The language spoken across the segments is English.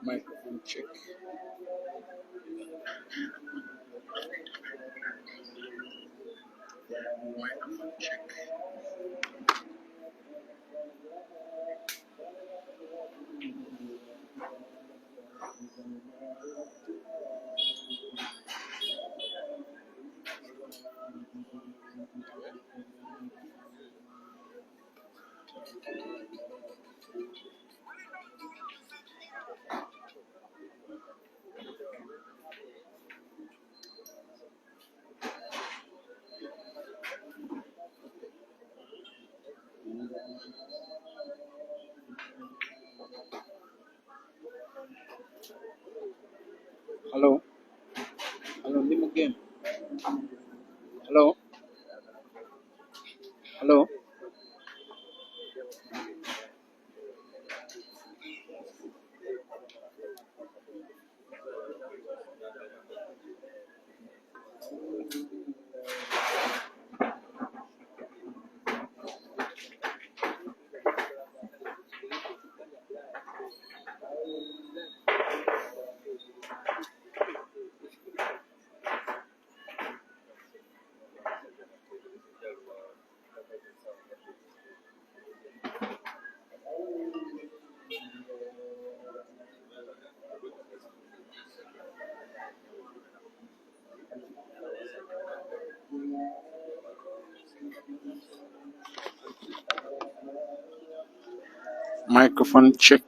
Microphone check. Microphone check. Hello. Hello, Limo game. Hello. Hello. Microphone check.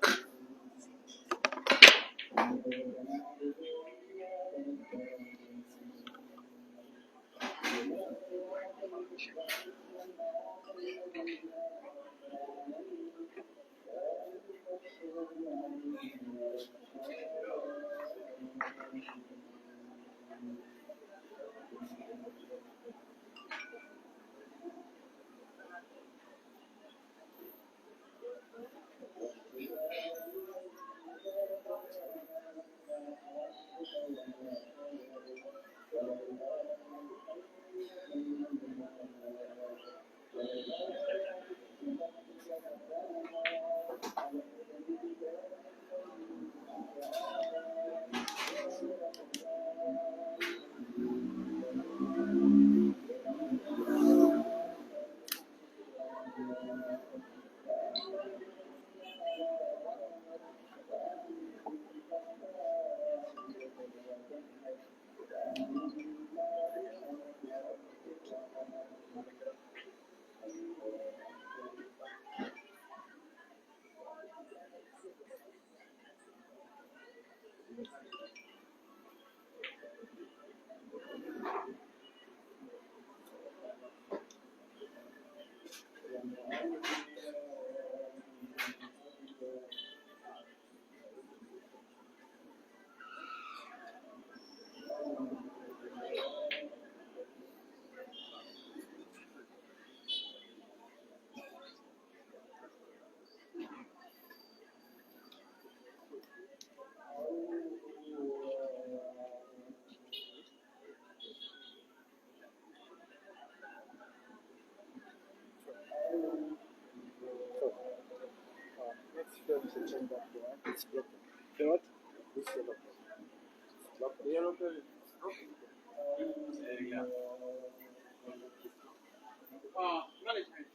The what? Yeah. Management.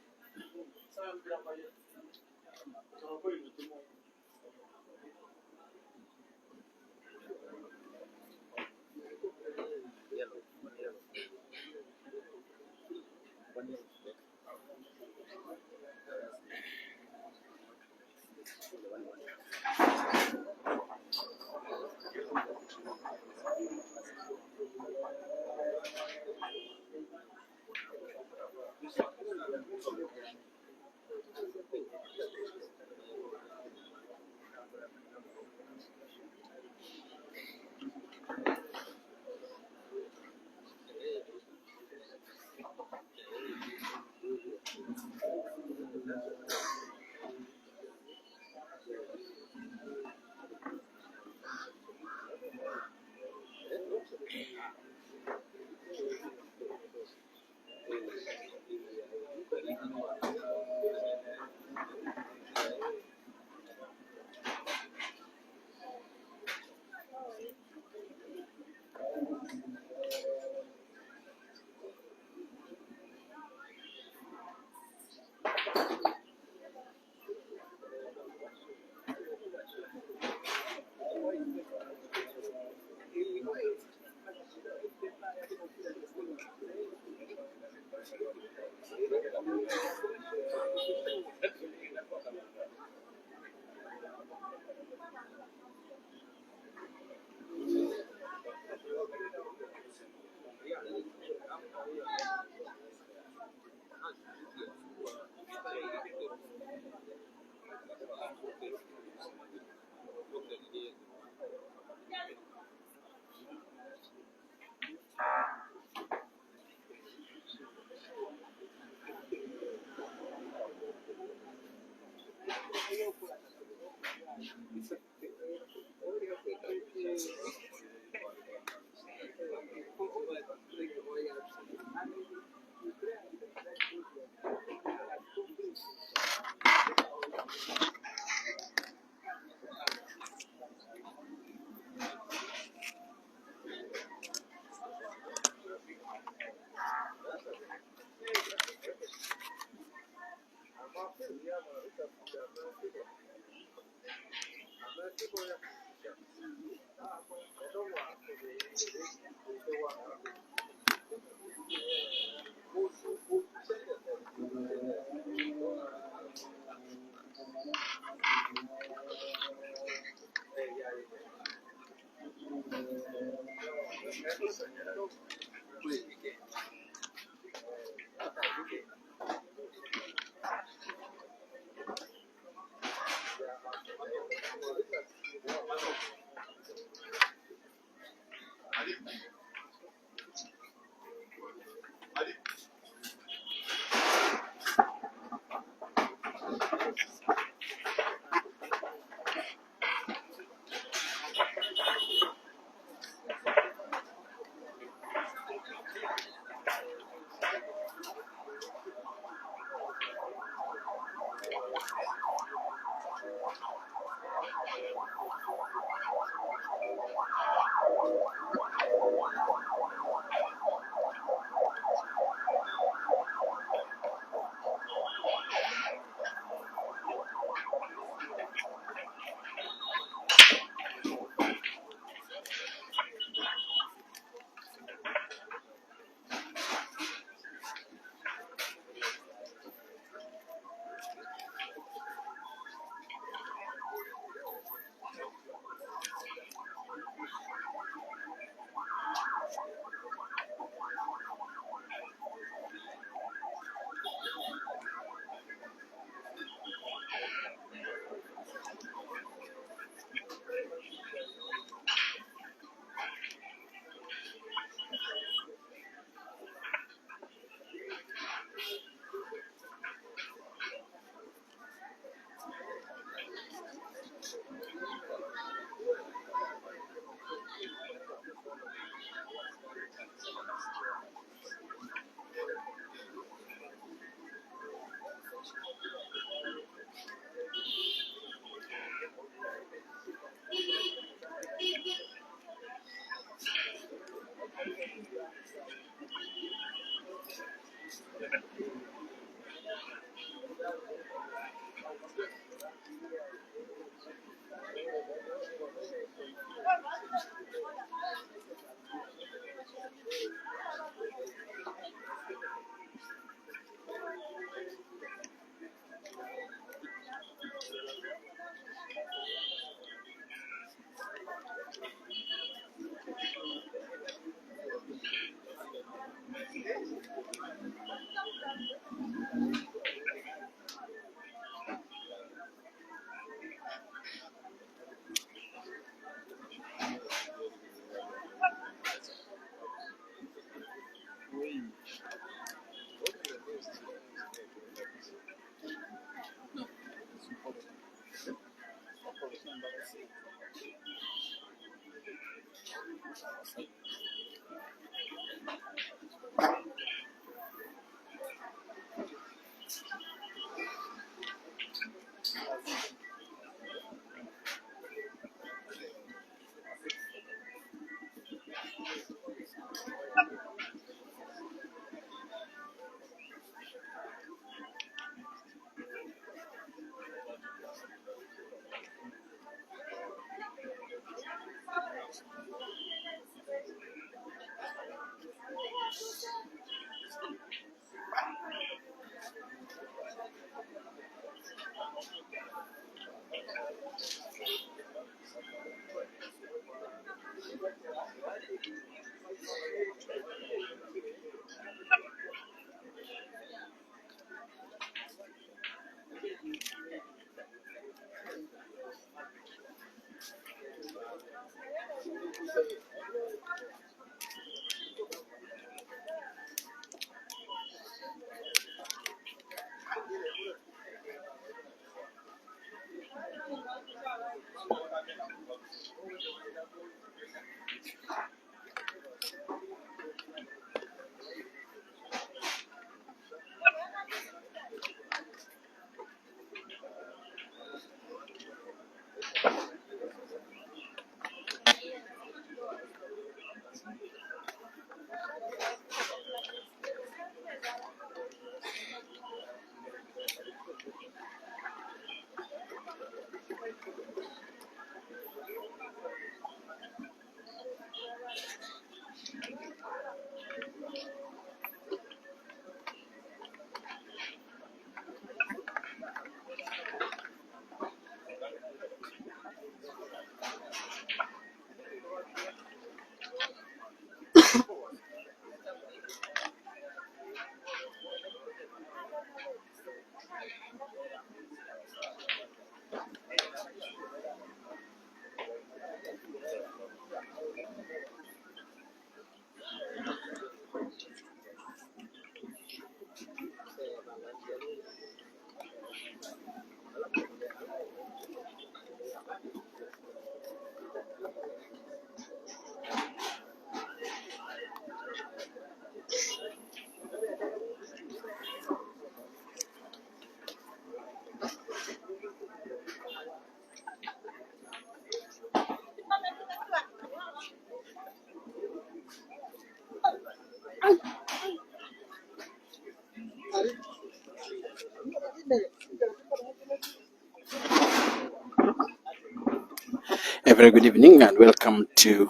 A very good evening and welcome to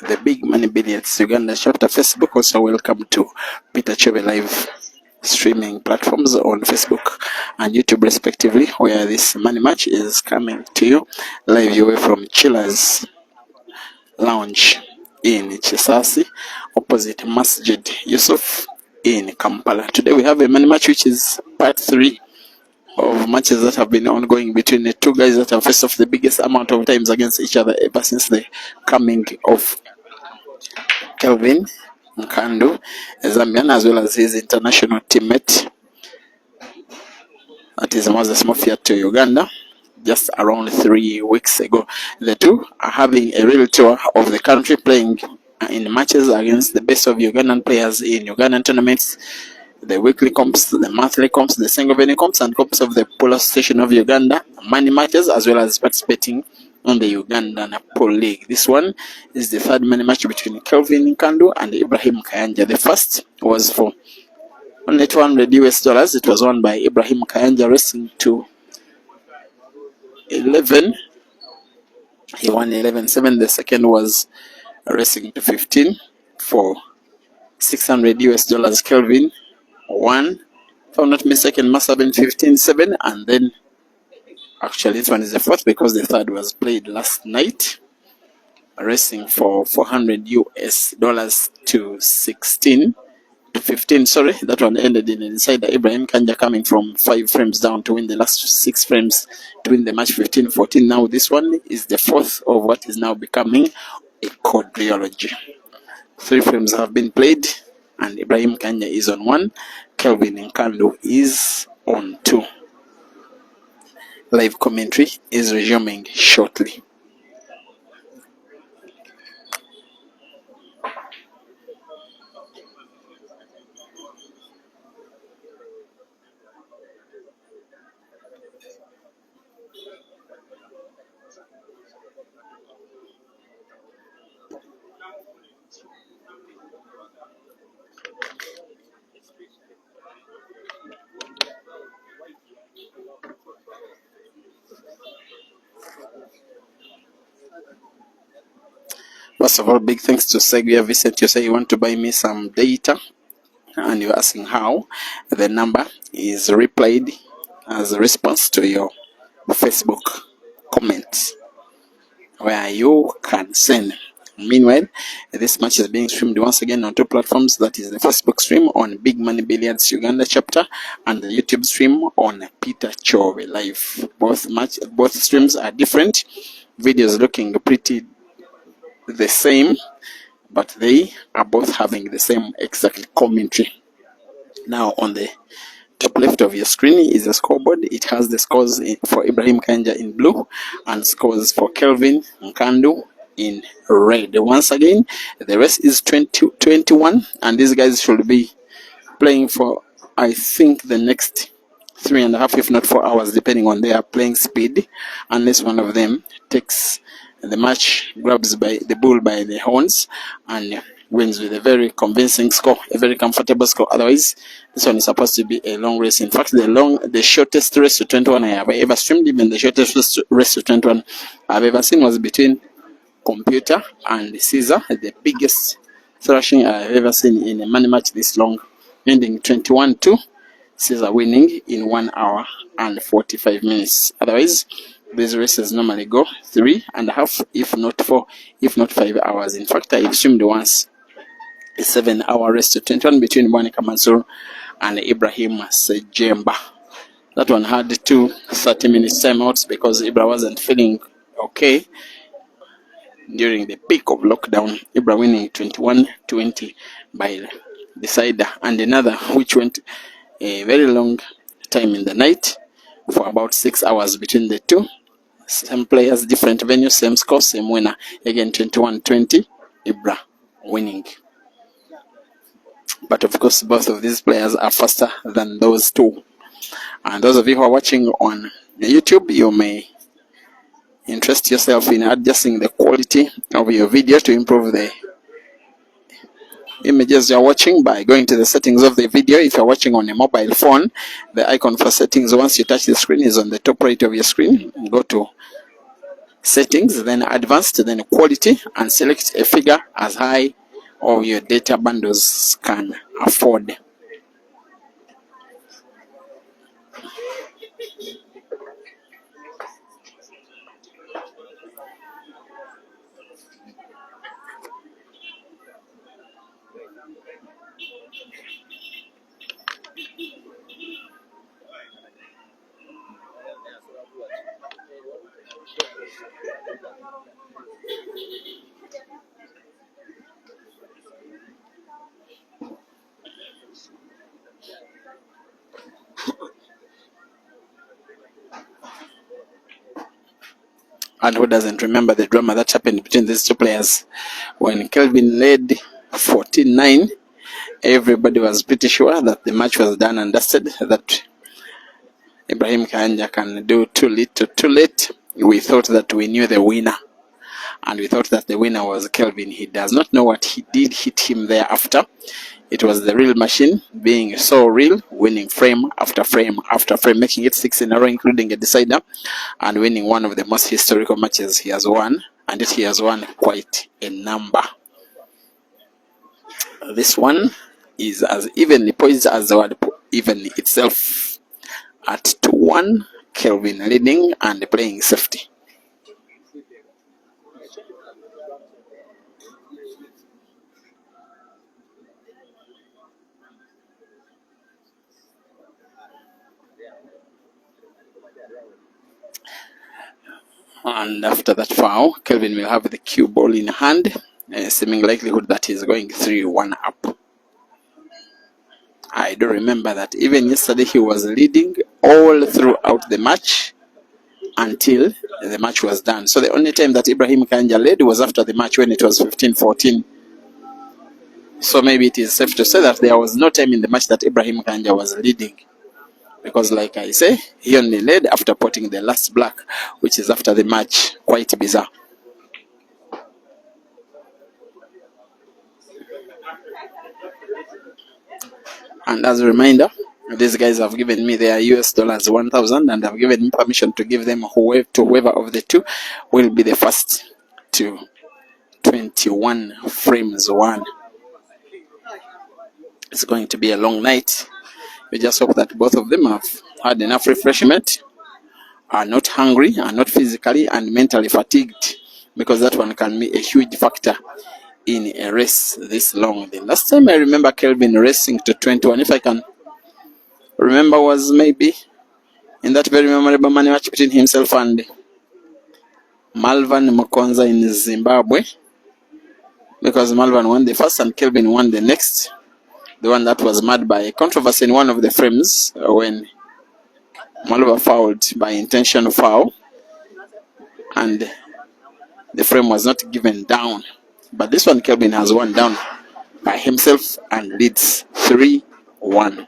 the Big Money Billions Uganda chapter Facebook. Also welcome to Peter Cheve live streaming platforms on Facebook and YouTube respectively, where this money match is coming to you live away from Chillers Lounge in Chisasi, opposite Masjid Yusuf in Kampala. Today we have a money match which is part 3 of matches that have been ongoing between the two guys that have faced off the biggest amount of times against each other ever since the coming of Kelvin, Nkandu, a Zambian, as well as his international teammate, that is Moses Mafia to Uganda, just around 3 weeks ago. The two are having a real tour of the country, playing in matches against the best of Ugandan players in Ugandan tournaments, the weekly comps, the monthly comps, the single venue comps, and comps of the Polo Station of Uganda, money matches, as well as participating in the Ugandan Pro League. This one is the third money match between Kelvin Nkandu and Ibrahim Kayanja. The first was for only $200. It was won by Ibrahim Kayanja, racing to 11. He won 11-7. The second was racing to 15 for $600. Kelvin won. If I'm not mistaken, must have been 15-7, and then actually this one is the fourth because the third was played last night, racing for $400 to 16 to 15. Sorry, that one ended in inside Ibrahim Kanja coming from 5 frames down to win the last 6 frames to win the match 15-14. Now this one is the fourth of what is now becoming a quadrilogy. 3 frames have been played, and Ibrahim Kanja is on 1. Kelvin Nkandu is on 2. Live commentary is resuming shortly. First of all, big thanks to Seguia Vincent. You say you want to buy me some data and you're asking how. The number is replied as a response to your Facebook comments where you can send. Meanwhile, this match is being streamed once again on two platforms. That is the Facebook stream on Big Money Billiards Uganda chapter and the YouTube stream on Peter Chove Live. Both streams are different. Videos looking pretty the same, but they are both having the same exact commentary. Now on the top left of your screen is a scoreboard. It has the scores for Ibrahim Kayanja in blue and scores for Kelvin Nkandu in red. Once again, the rest is 21, and these guys should be playing for, I think, the next 3.5, if not 4 hours, depending on their playing speed, unless one of them takes the match, grabs by the bull by the horns, and wins with a very convincing score, a very comfortable score. Otherwise, this one is supposed to be a long race. In fact, the shortest race to 21 I have ever streamed, even the shortest race to 21 I've ever seen, was between Computer and Caesar, the biggest thrashing I've ever seen in a money match this long, ending 21-2. Caesar winning in 1 hour and 45 minutes. Otherwise, these races normally go 3.5, if not 4, if not 5 hours. In fact, I streamed once a 7-hour race to 21 between Monica Mansour and Ibrahim Sejemba. That one had 2 30-minute timeouts because Ibra wasn't feeling okay during the peak of lockdown. Ibra winning 21-20 by decider, and another which went a very long time in the night for about 6 hours between the two. Same players, different venues, same score, same winner. Again, 21-20, Ibra winning. But of course, both of these players are faster than those two. And those of you who are watching on YouTube, you may interest yourself in adjusting the quality of your video to improve the images you're watching by going to the settings of the video. If you're watching on a mobile phone, the icon for settings, once you touch the screen, is on the top right of your screen. Go to settings, then advanced, then quality, and select a figure as high or your data bundles can afford. And who doesn't remember the drama that happened between these two players? When Kelvin led 14-9, everybody was pretty sure that the match was done and dusted, that Ibrahim Kayanja can do too little too late. We thought that we knew the winner, and we thought that the winner was Kelvin. He does not know what he did hit him thereafter. It was the real machine being so real, winning frame after frame after frame, making it 6 in a row, including a decider, and winning one of the most historical matches he has won, and he has won quite a number. This one is as evenly poised as the word evenly itself. At 2-1, Kelvin leading and playing safety. And after that foul, Kelvin will have the cue ball in hand, seeming likelihood that he's going 3-1 up. I do remember that even yesterday he was leading all throughout the match until the match was done. So the only time that Ibrahim Kayanja led was after the match when it was 15-14. So maybe it is safe to say that there was no time in the match that Ibrahim Kayanja was leading. Because like I say, he only led after potting the last black, which is after the match. Quite bizarre. And as a reminder, these guys have given me their US dollars 1,000 and have given me permission to give them whoever of the two will be the first to 21 frames one. It's going to be a long night. We just hope that both of them have had enough refreshment, are not hungry, are not physically and mentally fatigued, because that one can be a huge factor in a race this long. The last time I remember Kelvin racing to 21, if I can remember, was maybe in that very memorable money match between himself and Malvan Mokonza in Zimbabwe, because Malvan won the first and Kelvin won the next. The one that was marred by a controversy in one of the frames when Malva fouled by intentional foul and the frame was not given down. But this one Kelvin has won down by himself and leads 3-1.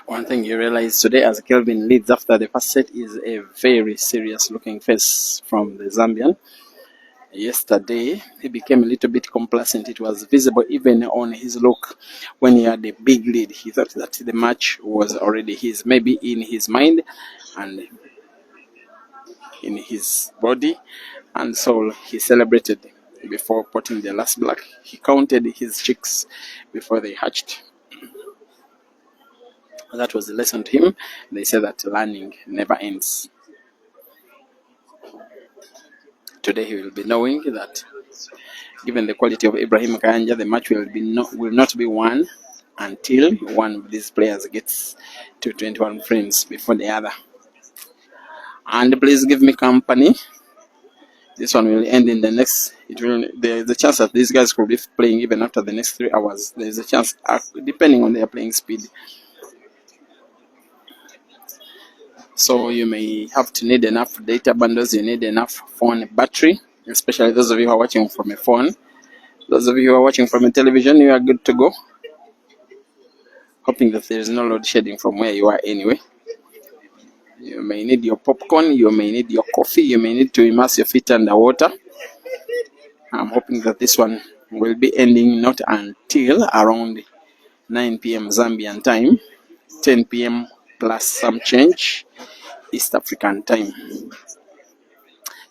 One thing you realize today as Kelvin leads after the first set is a very serious looking face from the Zambian. Yesterday, he became a little bit complacent. It was visible even on his look when he had a big lead. He thought that the match was already his, maybe in his mind and in his body and soul. He celebrated before putting the last black. He counted his chicks before they hatched. That was a lesson to him. They say that learning never ends. Today he will be knowing that given the quality of Ibrahim Kayanja, the match will not be won until one of these players gets to 21 frames before the other. And please give me company. This one will end in the next. There's a chance that these guys could be playing even after the next 3 hours. There's a chance, depending on their playing speed. So you may have to need enough data bundles. You need enough phone battery, especially those of you who are watching from a phone. Those of you who are watching from a television, you are good to go. Hoping that there is no load shedding from where you are anyway. You may need your popcorn, you may need your coffee, you may need to immerse your feet underwater. I'm hoping that this one will be ending not until around 9 p.m. Zambian time, 10 p.m. plus some change East African time.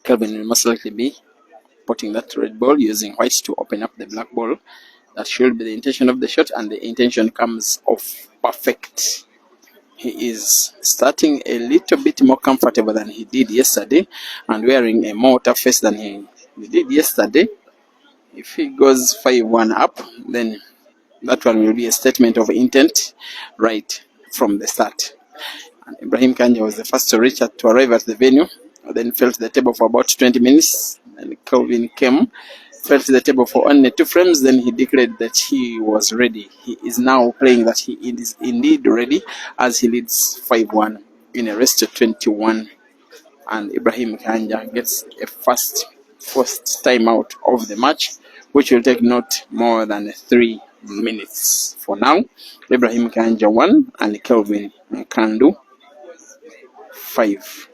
Kelvin will most likely be putting that red ball using white to open up the black ball. That should be the intention of the shot, and the intention comes off perfect. He is starting a little bit more comfortable than he did yesterday and wearing a more tough face than he did yesterday. If he goes 5-1 up, then that one will be a statement of intent right from the start. And Ibrahim Kayanja was the first to arrive at the venue, then fell to the table for about 20 minutes. And Kelvin came, fell to the table for only 2 frames. Then he declared that he was ready. He is now playing that he is indeed ready as he leads 5-1 in a race to 21. And Ibrahim Kayanja gets a first timeout of the match, which will take not more than 3 minutes. For now, Ibrahim Kayanja 1 and Kelvin Nkandu 5.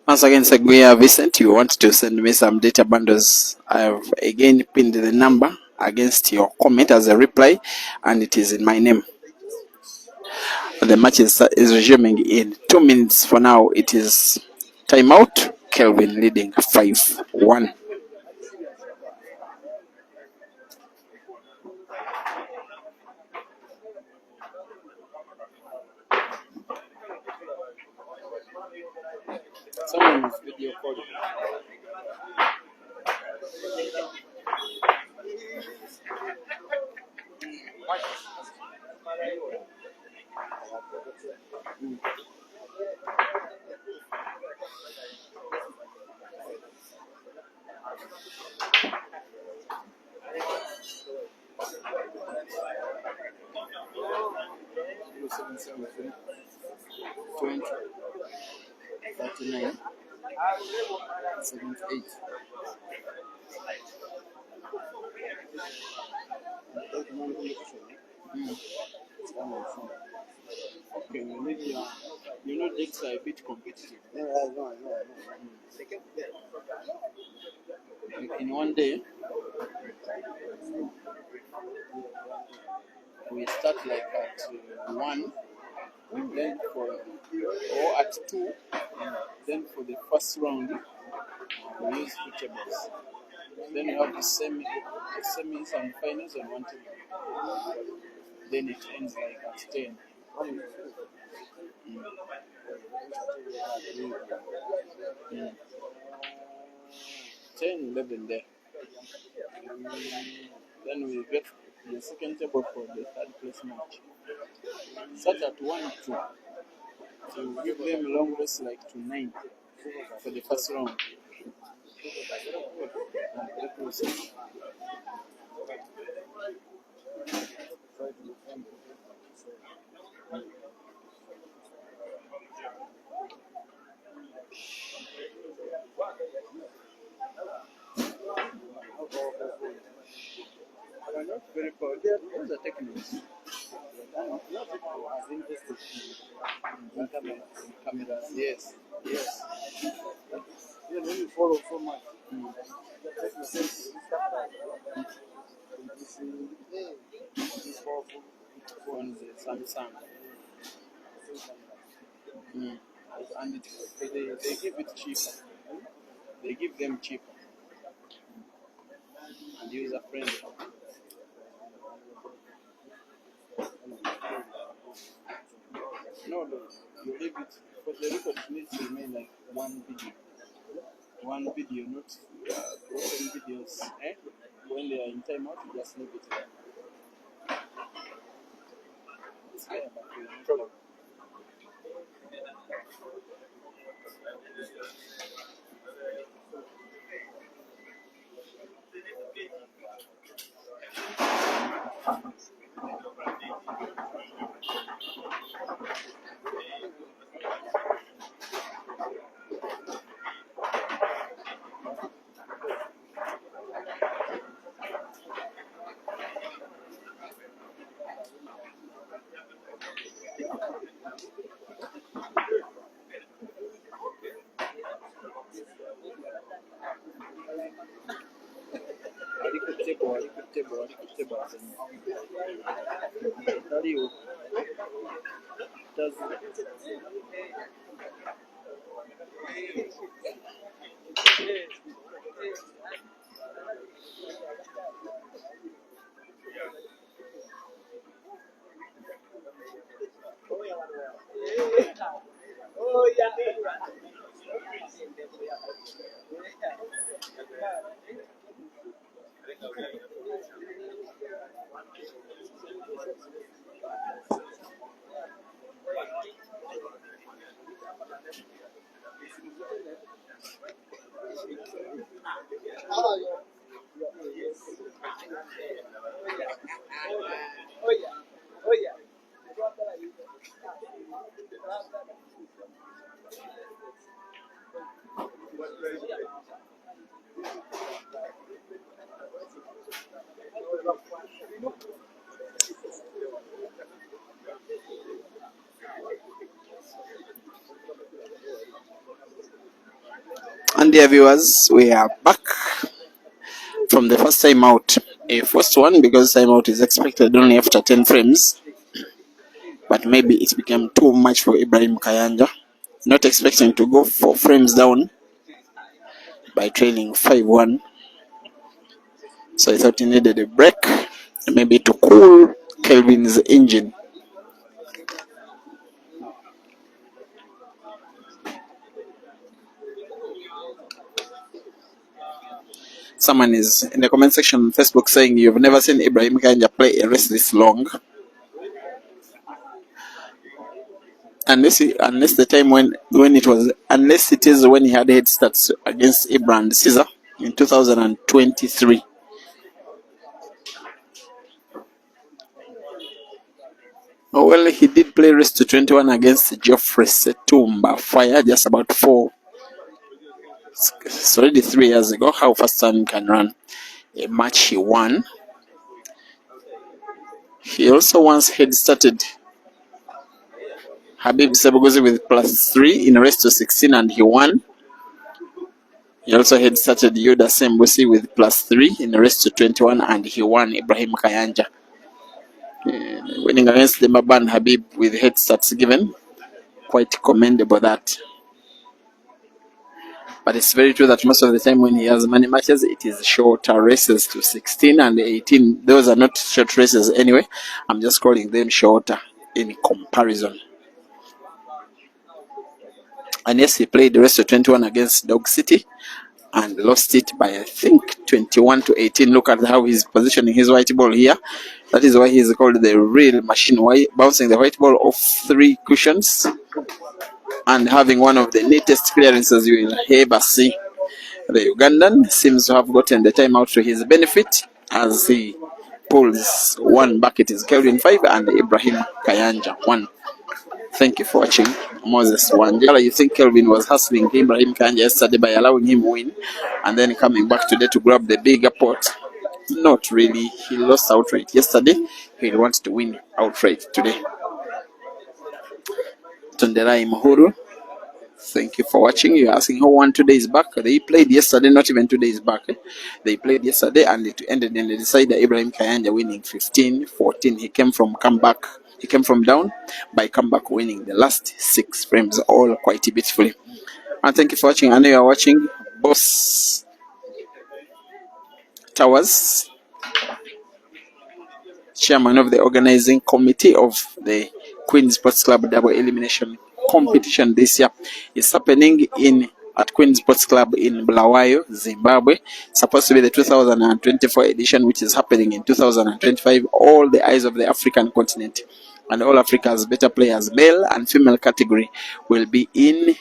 Once again, Seguia Vincent, you want to send me some data bundles. I have again pinned the number against your comment as a reply, and it is in my name. The match is resuming in 2 minutes. For now, it is timeout. Kelvin leading 5-1. Someone is video calling. Seven, 20, 39, 78. Okay, you know decks are a bit competitive. No. In one day, we start like at 1, then or at 2, then for the first round, we use 2 tables. Then we have the semis and finals on one table. Then it ends like at 10. Mm. 10, 11 there. Then we get the second table for the third place match. Start at 1, 2. So we give them a long rest like to 9 for the first round. I'm not very proud. Those are techniques. Not people are interested in cameras. Yes. When you follow so much, that makes sense. This powerful. On the Samsung. And they give it cheaper. They give them cheaper. And user friendly. No, you leave it. But the record needs to remain like one video. One video, not broken videos. When they are in timeout, you just leave it there. It's there, but we don't know. And dear viewers, we are back from the first time out. A first one because timeout is expected only after 10 frames. But maybe it became too much for Ibrahim Kayanja. Not expecting to go 4 frames down by trailing 5-1. So I thought he needed a break, maybe to cool Kelvin's engine. Someone is in the comment section on Facebook saying you've never seen Ibrahim Kayanja play a race this long. Unless the time when it was, unless it is when he had head starts against Ibrahim Caesar in 2023. Oh, well, he did play race to 21 against Geoffrey Setumba Fire just about 4. It's already 3 years ago. How fast time can run. A match he won. He also once head started Habib Sebuguzi with +3 in a race to 16 and he won. He also had started Yuda Sembusi with +3 in a race to 21 and he won. Ibrahim Kayanja winning against the Maban Habib with head starts given. Quite commendable that. But it's very true that most of the time when he has money matches, it is shorter races to 16 and 18. Those are not short races anyway. I'm just calling them shorter in comparison. And yes, he played the rest of 21 against Dog City and lost it by, I think, 21 to 18. Look at how he's positioning his white ball here. That is why he's called the real machine. Why bouncing the white ball off 3 cushions and having one of the neatest clearances you will ever see. The Ugandan seems to have gotten the timeout to his benefit as he pulls one bucket. Is Kelvin 5 and Ibrahim Kayanja 1. Thank you for watching. Moses Wanjala, you think Kelvin was hustling Ibrahim Kayanja yesterday by allowing him win and then coming back today to grab the bigger pot? Not really. He lost outright yesterday. He wants to win outright today. Tonderai Mahuru, thank you for watching. You're asking how won 2 days back. They played yesterday, not even 2 days back. They played yesterday and it ended in the decider. Ibrahim Kayanja winning 15-14. He came from comeback. He came from down by comeback, winning the last 6 frames, all quite beautifully. And thank you for watching. I know you are watching Boss Towers, chairman of the organizing committee of the Queen Sports Club double elimination competition this year. Is happening at Queen Sports Club in Bulawayo, Zimbabwe. It's supposed to be the 2024 edition, which is happening in 2025. All the eyes of the African continent and all Africa's better players, male and female category, will be in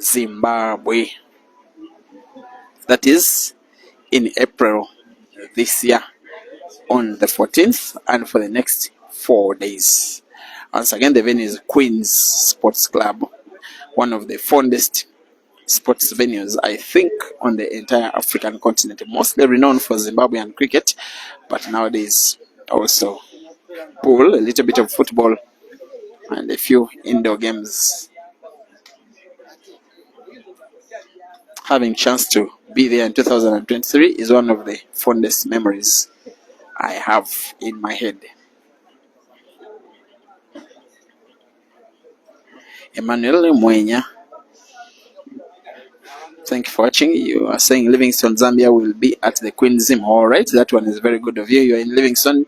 Zimbabwe. That is in April this year, on the 14th and for the next 4 days. Once again, the venue is Queen's Sports Club, one of the fondest sports venues, I think, on the entire African continent, mostly renowned for Zimbabwean cricket, but nowadays also pool, a little bit of football, and a few indoor games. Having chance to be there in 2023 is one of the fondest memories I have in my head. Emmanuel Mwenya, thank you for watching. You are saying Livingston, Zambia will be at the Queen Zim. All right, that one is very good of you. You are in Livingston.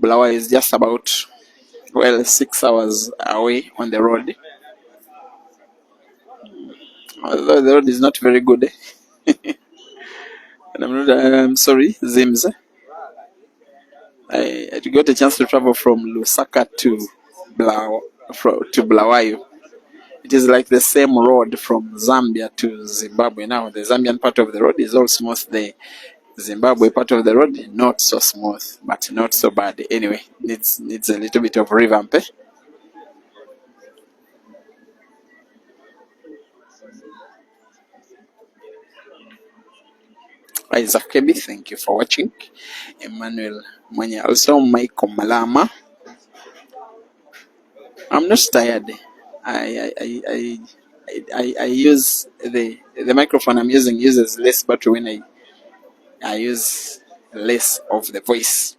Bulawayo is just about, 6 hours away on the road. Although the road is not very good. And I'm sorry, Zims. I got a chance to travel from Lusaka to Bulawayo. It is like the same road from Zambia to Zimbabwe. Now, the Zambian part of the road is all smooth. The Zimbabwe part of the road, not so smooth, but not so bad. Anyway, needs a little bit of revamp. Isaac Kebi, thank you for watching. Emmanuel Mwanya, also Michael Malama. I'm not tired. I use the microphone I'm using uses less battery when I use less of the voice.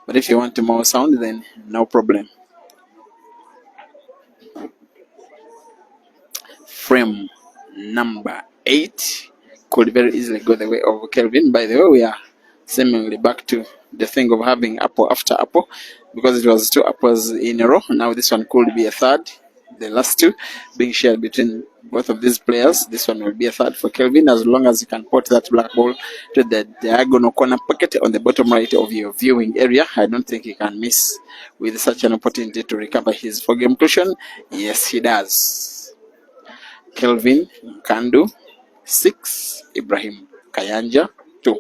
But if you want more sound, then no problem. Frame number 8 could very easily go the way of Kelvin. By the way, we are seemingly back to the thing of having apple after apple, because it was 2 apples in a row. Now this one could be a third. The last 2 being shared between both of these players. This one will be a third for Kelvin, as long as you can put that black ball to the diagonal corner pocket on the bottom right of your viewing area. I don't think he can miss with such an opportunity to recover his 4-game cushion. Yes, he does. Kelvin, Nkandu, 6, Ibrahim Kayanja, 2.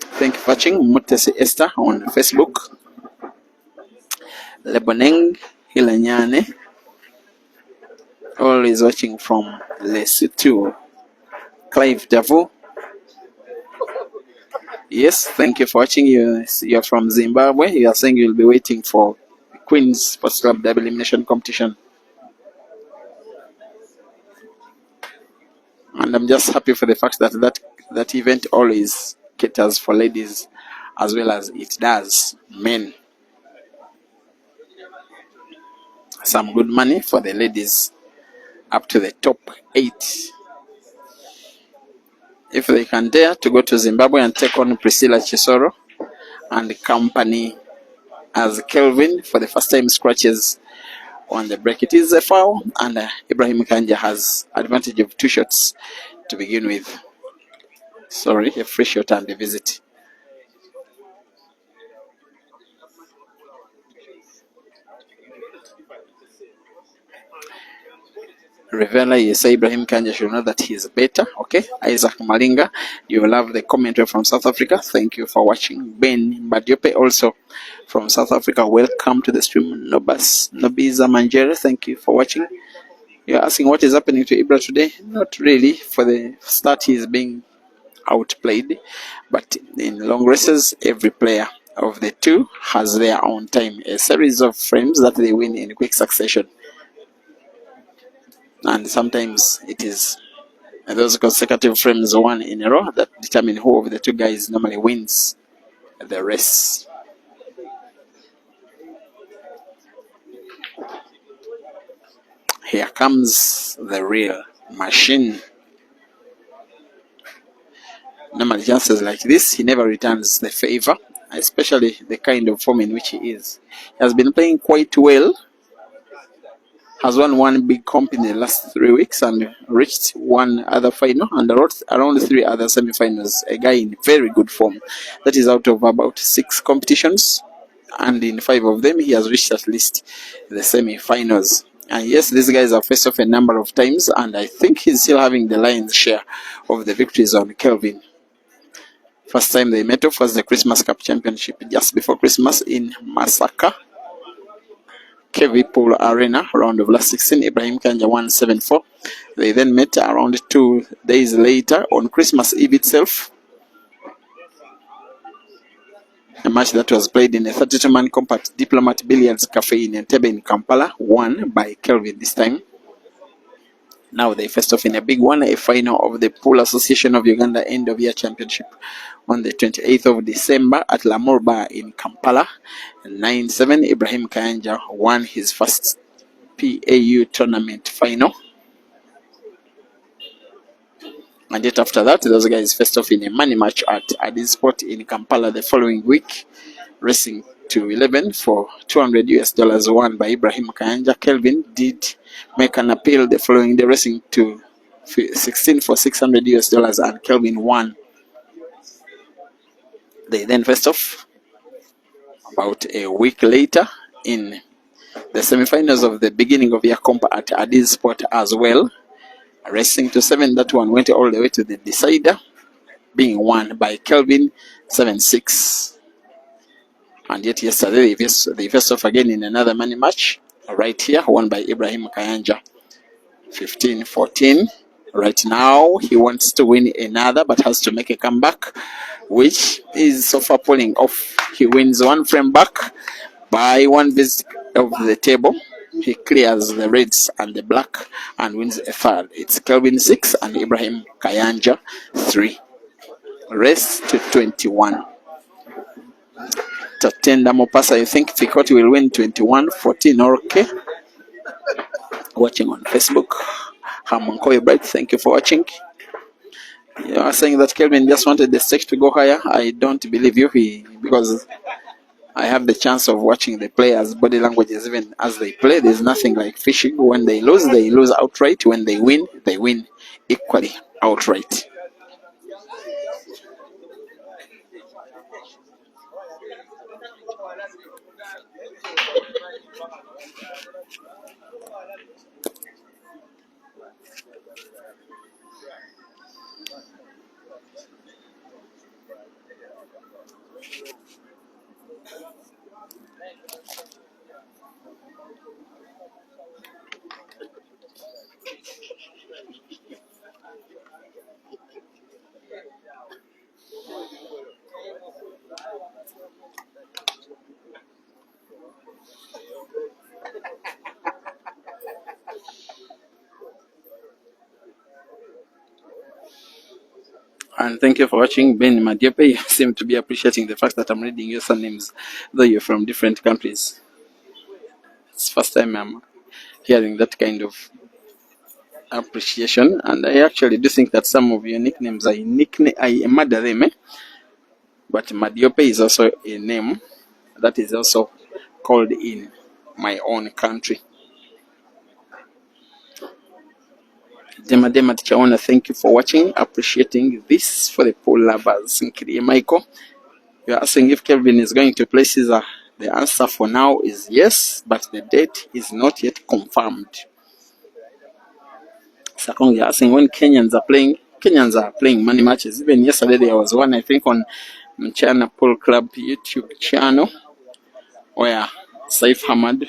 Thank you for watching. Mutesi Esther on Facebook. Leboneng Hilanyane, always watching from Lesotho. Clive Davo, Yes, thank you for watching. You're from Zimbabwe. You are saying you'll be waiting for Queen's Sports Club Double Elimination Competition. And I'm just happy for the fact that event always caters for ladies as well as it does men. Some good money for the ladies up to the top 8. If they can dare to go to Zimbabwe and take on Priscilla Chisoro and company as Kelvin for the first time scratches on the break. It is a foul, and Ibrahim Kayanja has advantage of 2 shots to begin with. Sorry, a free shot and a visit. Revela, you say Ibrahim Kayanja should know that he is better. Okay, Isaac Malinga, you love the commentary from South Africa. Thank you for watching. Ben Badiope also from South Africa. Welcome to the stream. Nobiza Manjere, thank you for watching. You're asking what is happening to Ibra today? Not really. For the start, he is being outplayed, but in long races, every player of the two has their own time, a series of frames that they win in quick succession, and sometimes it is those consecutive frames, one in a row, that determine who of the two guys normally wins the race. Here comes the real machine. Normally, chances like this, he never returns the favor, especially the kind of form in which he is. He has been playing quite well, has won one big comp in the last 3 weeks and reached one other final and around 3 other semi-finals. A guy in very good form. That is out of about 6 competitions, and in 5 of them he has reached at least the semi-finals. And yes, these guys have faced off a number of times, and I think he's still having the lion's share of the victories on Kelvin. First time they met off was the Christmas Cup Championship just before Christmas in Masaka, KV Pool Arena, round of last 16. Ibrahim Kayanja won 7-4. They then met around 2 days later on Christmas Eve itself. A match that was played in a 32-man compact Diplomat Billiards Cafe in Entebbe in Kampala, won by Kelvin this time. Now they faced off in a big one, a final of the Pool Association of Uganda End of Year Championship on the 28th of December at Lamur Bar in Kampala. 9-7, Ibrahim Kayanja won his first PAU tournament final. And yet after that, those guys faced off in a money match at Addis Sport in Kampala the following week, racing to 11 for $200 won by Ibrahim Kayanja. Kelvin did make an appeal the following day, racing to 16 for $600 and Kelvin won. They then faced off about a week later in the semifinals of the beginning of year comp at Addis Sport as well, racing to 7. That one went all the way to the decider, being won by Kelvin 7-6. And yet yesterday they faced off again in another money match right here, won by Ibrahim Kayanja 15-14. Right now he wants to win another but has to make a comeback, which is so far pulling off. He wins 1 frame back by 1 visit of the table. He clears the reds and the black and wins a third. It's Kelvin 6 and Ibrahim Kayanja 3. Race to 21. Tatenda Mopasa, I think Fikoti will win 21-14. Okay. Watching on Facebook. Hamonkoy Bright, thank you for watching. You are saying that Kelvin just wanted the stake to go higher. I don't believe you, because I have the chance of watching the players' body languages even as they play. There's nothing like fishing. When they lose outright. When they win equally outright. And thank you for watching. Ben Madiope, you seem to be appreciating the fact that I'm reading your surnames, though you're from different countries. It's first time I'm hearing that kind of appreciation, and I actually do think that some of your nicknames I murder them, but Madiope is also a name that is also called in my own country. Dema teacher, I want to thank you for watching, appreciating this for the pool lovers. Michael, you are asking if Kelvin is going to play Caesar. The answer for now is yes, but the date is not yet confirmed. Sakong, you're asking when Kenyans are playing. Kenyans are playing money matches. Even yesterday there was one, I think, on Mchana Pool Club YouTube channel where Saif Hamad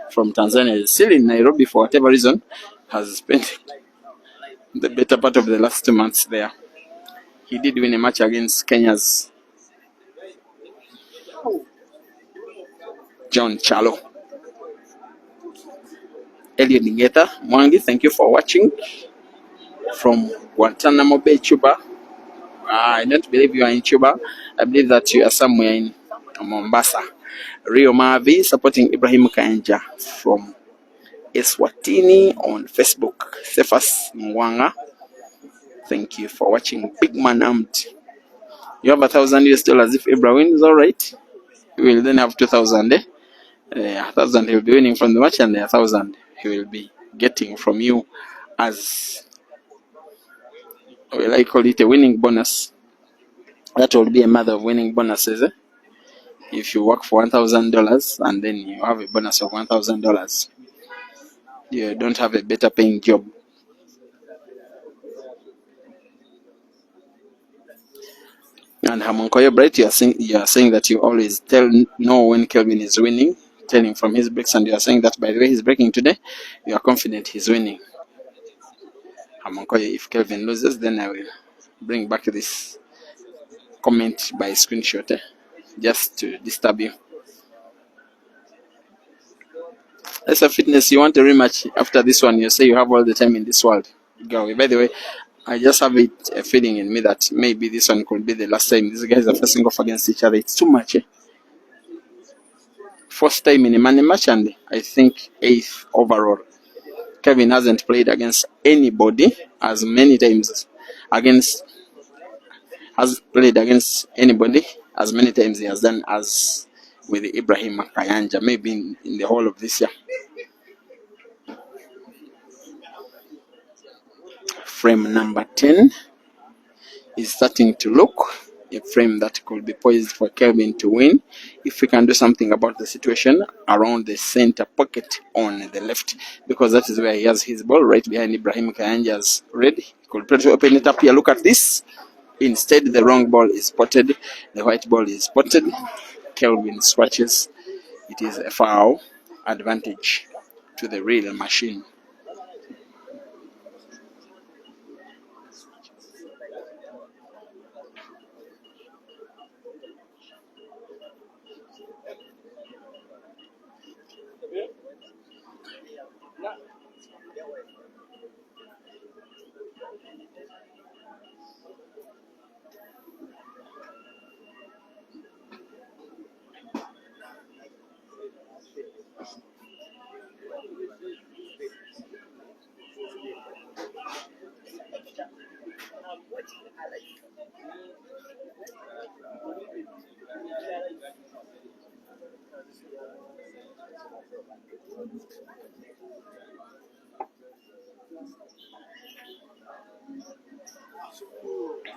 from Tanzania is still in Nairobi for whatever reason, has spent the better part of the last 2 months there. He did win a match against Kenya's John Chalo. Elliot Nigeta Mwangi, thank you for watching from Guantanamo Bay, Cuba. I don't believe you are in Cuba. I believe that you are somewhere in Mombasa. Rio Mavi supporting Ibrahim Kayanja from Eswatini on Facebook. Cephas Mwanga, thank you for watching. Big Man Amt, you have $1,000 if Ibrahim is alright. You will then have 2,000. 1,000 he will be winning from the match, and the 1,000 he will be getting from you as, well, I call it a winning bonus. That will be a mother of winning bonuses. If you work for $1,000 and then you have a bonus of $1,000, you don't have a better paying job. And Hamonkoyo Bright, you are saying that you always know when Kelvin is winning, telling from his breaks, and you are saying that by the way he's breaking today, you are confident he's winning. Hamonkoyo, if Kelvin loses, then I will bring back this comment by screenshot, just to disturb you. That's a fitness. You want a rematch after this one? You say you have all the time in this world. Go away. By the way, I just have a feeling in me that maybe this one could be the last time these guys are facing off against each other. It's too much. First time in a money match, and I think 8th overall. Kevin hasn't played against anybody as many times has played against anybody as many times he has done as with Ibrahim Kayanja, maybe in the whole of this year. Frame number 10 is starting to look a frame that could be poised for Kelvin to win if we can do something about the situation around the center pocket on the left, because that is where he has his ball, right behind Ibrahim Kayanja's red. He could try to open it up here. Look at this. Instead, the wrong ball is spotted. The white ball is spotted. Kelvin swatches. It is a foul. Advantage to the real machine.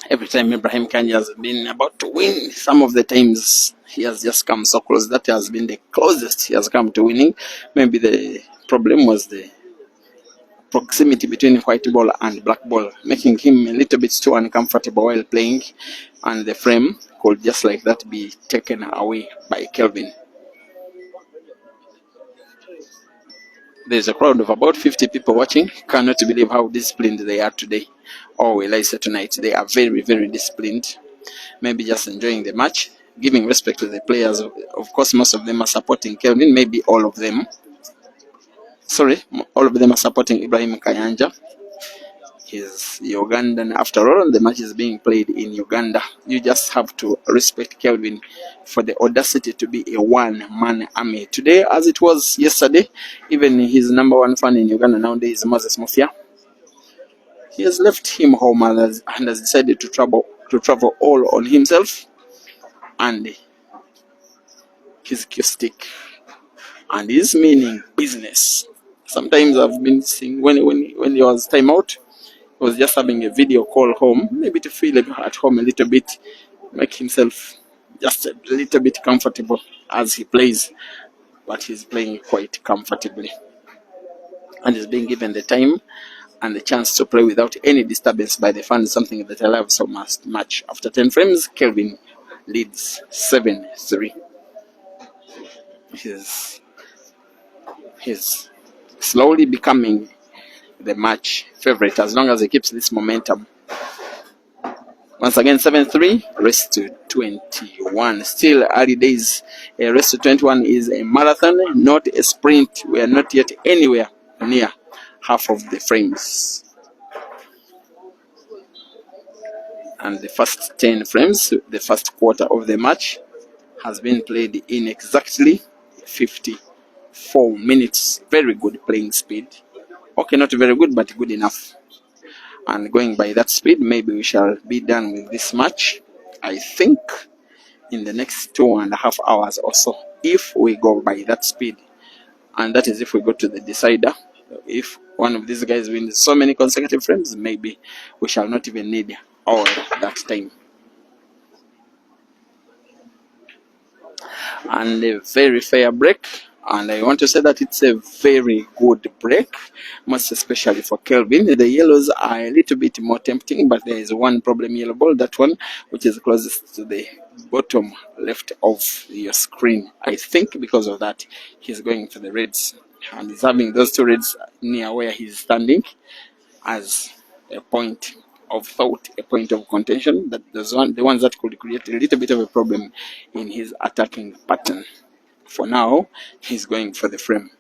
Every time Ibrahim Kanye has been about to win, some of the times he has just come so close. That has been the closest he has come to winning. Maybe the problem was the proximity between white ball and black ball, making him a little bit too uncomfortable while playing, and the frame could just like that be taken away by Kelvin. There's a crowd of about 50 people watching. Cannot believe how disciplined they are today. Or will I say tonight, they are very, very disciplined. Maybe just enjoying the match, giving respect to the players. Of course, most of them are supporting Kelvin. Maybe all of them. Sorry, all of them are supporting Ibrahim Kayanja. He's Ugandan. After all, the match is being played in Uganda. You just have to respect Kelvin for the audacity to be a one-man army. Today, as it was yesterday, even his number one fan in Uganda nowadays, Moses Mufia, he has left him home and has decided to travel all on himself and his cue stick and his meaning business. Sometimes I've been seeing when he was timeout, he was just having a video call home, maybe to feel at home a little bit, make himself just a little bit comfortable as he plays. But he's playing quite comfortably and is being given the time and the chance to play without any disturbance by the fans, something that I love so much. After 10 frames, Kelvin leads 7-3. He's slowly becoming the match favorite as long as he keeps this momentum. Once again, 7-3, race to 21. Still early days. A race to 21 is a marathon, not a sprint. We are not yet anywhere near half of the frames. And the first 10 frames, the first quarter of the match, has been played in exactly 54 minutes. Very good playing speed. Okay, not very good, but good enough. And going by that speed, maybe we shall be done with this match, I think, in the next 2.5 hours or so, if we go by that speed. And that is if we go to the decider. If one of these guys wins so many consecutive frames, maybe we shall not even need all that time. And a very fair break, and I want to say that it's a very good break, most especially for Kelvin. The yellows are a little bit more tempting, but there is one problem yellow ball, that one which is closest to the bottom left of your screen. I think because of that he's going for the reds, and he's having those two reds near where he's standing as a point of thought, a point of contention, that the ones that could create a little bit of a problem in his attacking pattern. For now, he's going for the frame.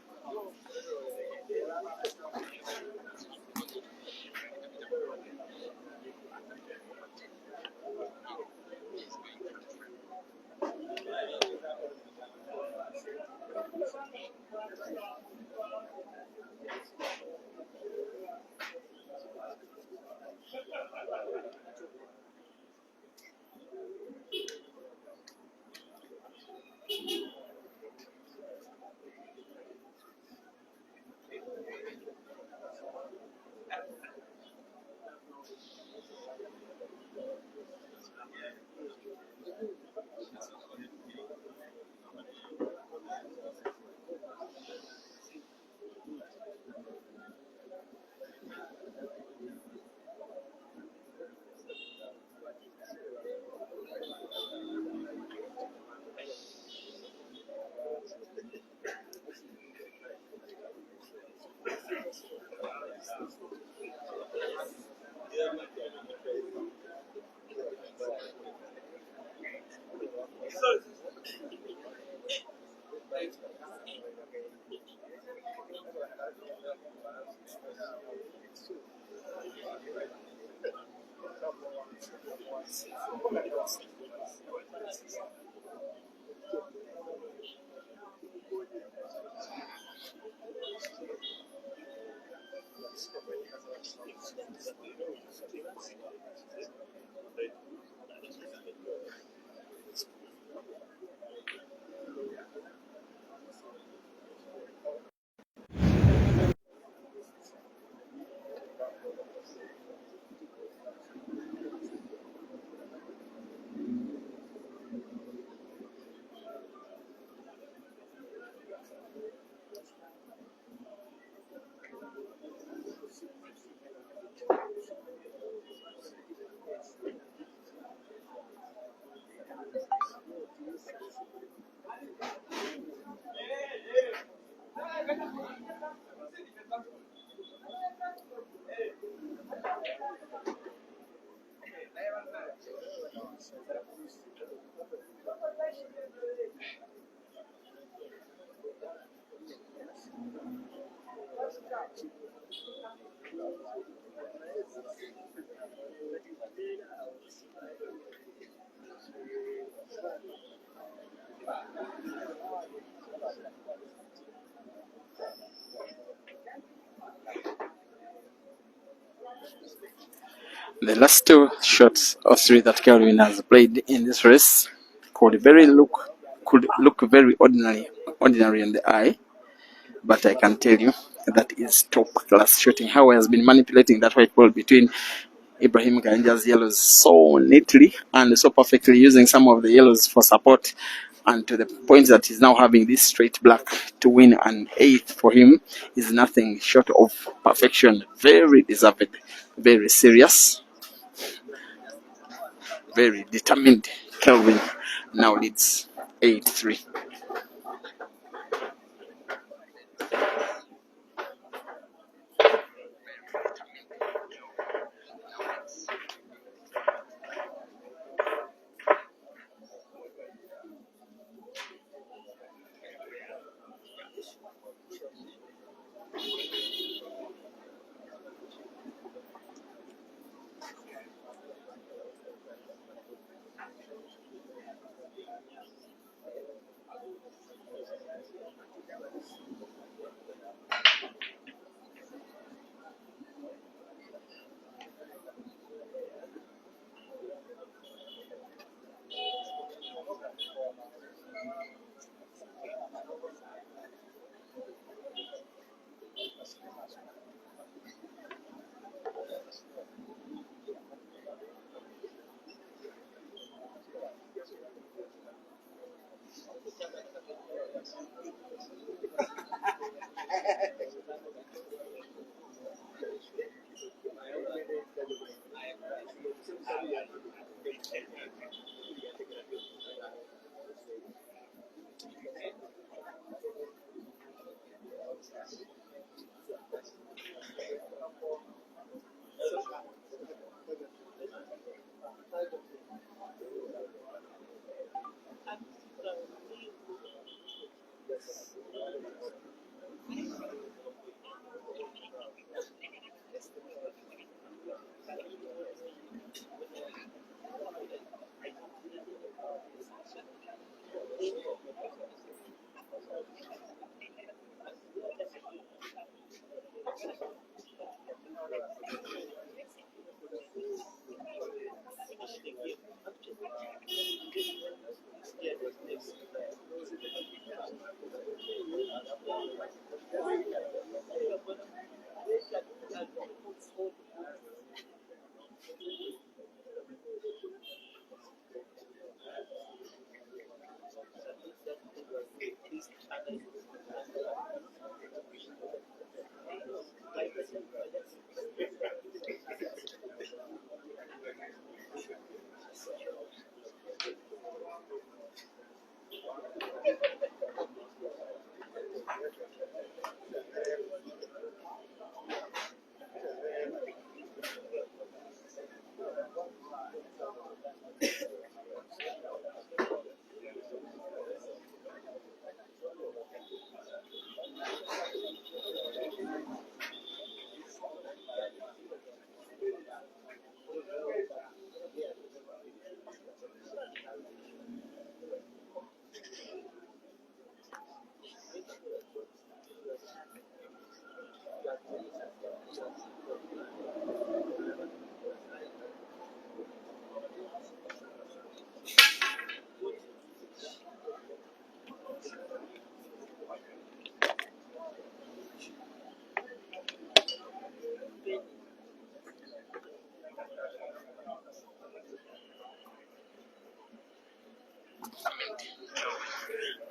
The last two shots or three that Kelvin has played in this race could look very ordinary in the eye, but I can tell you that is top class shooting. How he has been manipulating that white ball between Ibrahim Kayanja's yellows so neatly and so perfectly, using some of the yellows for support, and to the point that he's now having this straight black to win an 8th for him is nothing short of perfection. Very deserved, very serious, very determined. Kelvin now leads 8-3.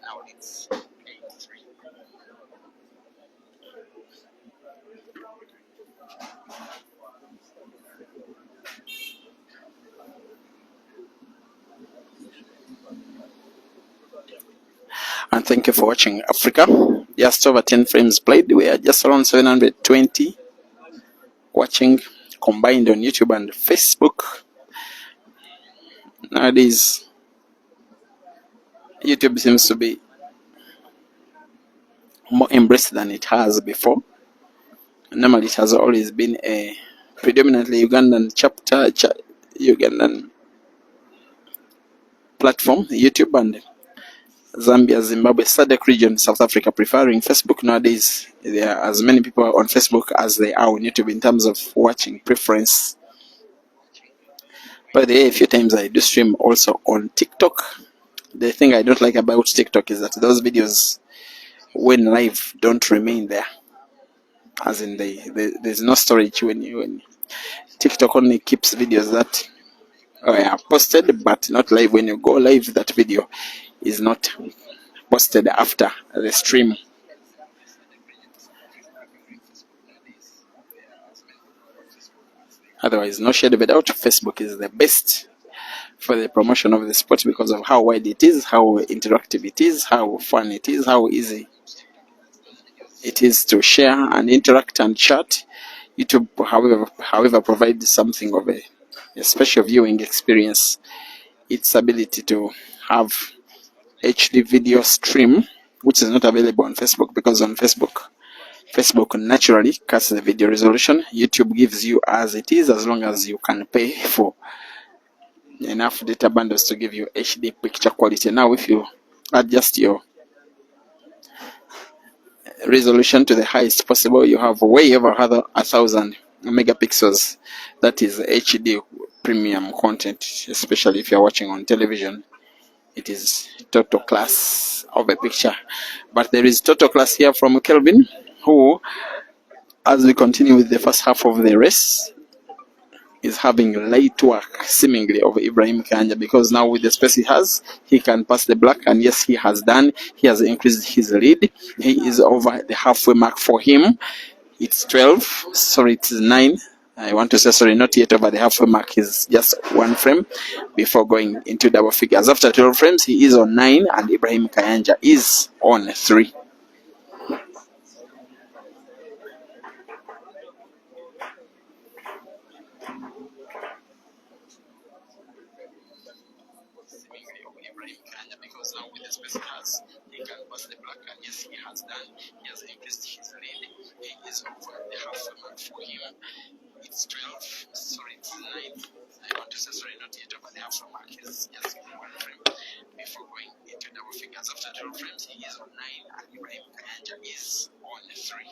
Now it's 8-3. And thank you for watching Africa. Just over 10 frames played. We are just around 720 watching combined on YouTube and Facebook. Nowadays, YouTube seems to be more embraced than it has before. Normally, it has always been a predominantly Ugandan Ugandan platform, YouTube, and Zambia, Zimbabwe, SADC region, South Africa preferring Facebook. Nowadays, there are as many people on Facebook as they are on YouTube in terms of watching preference. By the way, a few times I do stream also on TikTok. The thing I don't like about TikTok is that those videos, when live, don't remain there. As in, there's no storage when TikTok only keeps videos that are posted but not live. When you go live, that video is not posted after the stream. Otherwise, no shade of a doubt, Facebook is the best for the promotion of the sport because of how wide it is, how interactive it is, how fun it is, how easy it is to share and interact and chat. YouTube, however, provides something of a special viewing experience. Its ability to have HD video stream, which is not available on Facebook, because on Facebook naturally cuts the video resolution. YouTube gives you as it is, as long as you can pay for enough data bundles to give you HD picture quality. Now, if you adjust your resolution to the highest possible, you have way over 1,000 megapixels. That is HD premium content, especially if you're watching on television. It is total class of a picture. But there is total class here from Kelvin, who, as we continue with the first half of the race, is having light work seemingly of Ibrahim Kayanja, because now with the space he has, he can pass the black, and yes, he has done. He has increased his lead. He is over the halfway mark for him. It's 12, sorry, it's 9. I want to say sorry, not yet over the halfway mark. He's just one frame before going into double figures. After 12 frames, he is on 9, and Ibrahim Kayanja is on 3. Because now with the space he has, he can pass the black, and yes, he has done. He has increased his lead. He is over the halfway mark for him. It's 12, sorry, it's 9. I want to say sorry, not yet over the halfway mark. He's just one frame before going into double figures. After 12 frames, he is on 9, and Ibrahim Kayanja is on 3.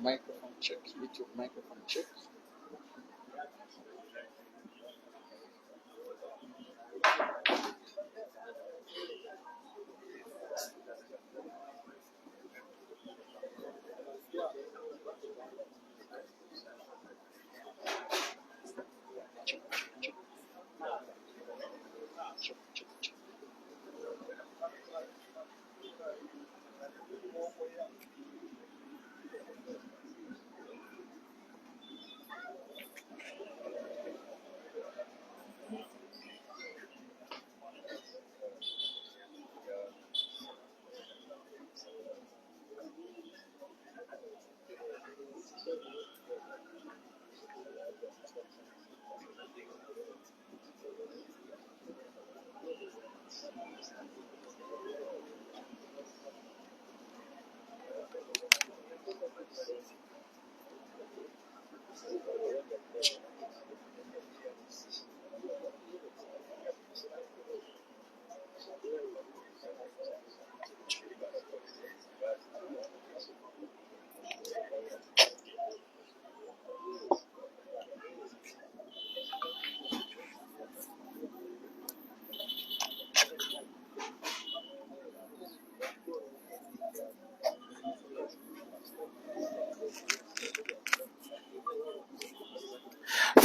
Microphone check, YouTube microphone check.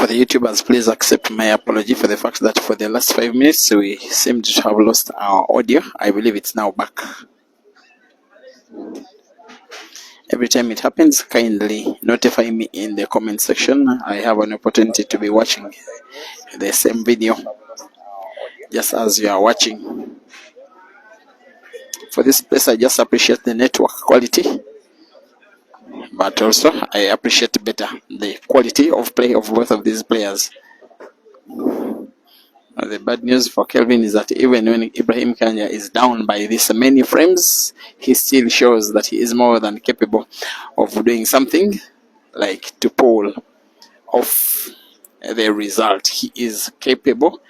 For the YouTubers, please accept my apology for the fact that for the last 5 minutes we seemed to have lost our audio. I believe it's now back. Every time it happens, kindly notify me in the comment section. I have an opportunity to be watching the same video just as you are watching. For this place, I just appreciate the network quality, but also I appreciate better the quality of play of both of these players. The bad news for Kelvin is that even when Ibrahim Kayanja is down by this many frames, he still shows that he is more than capable of doing something like to pull off the result. He is capable,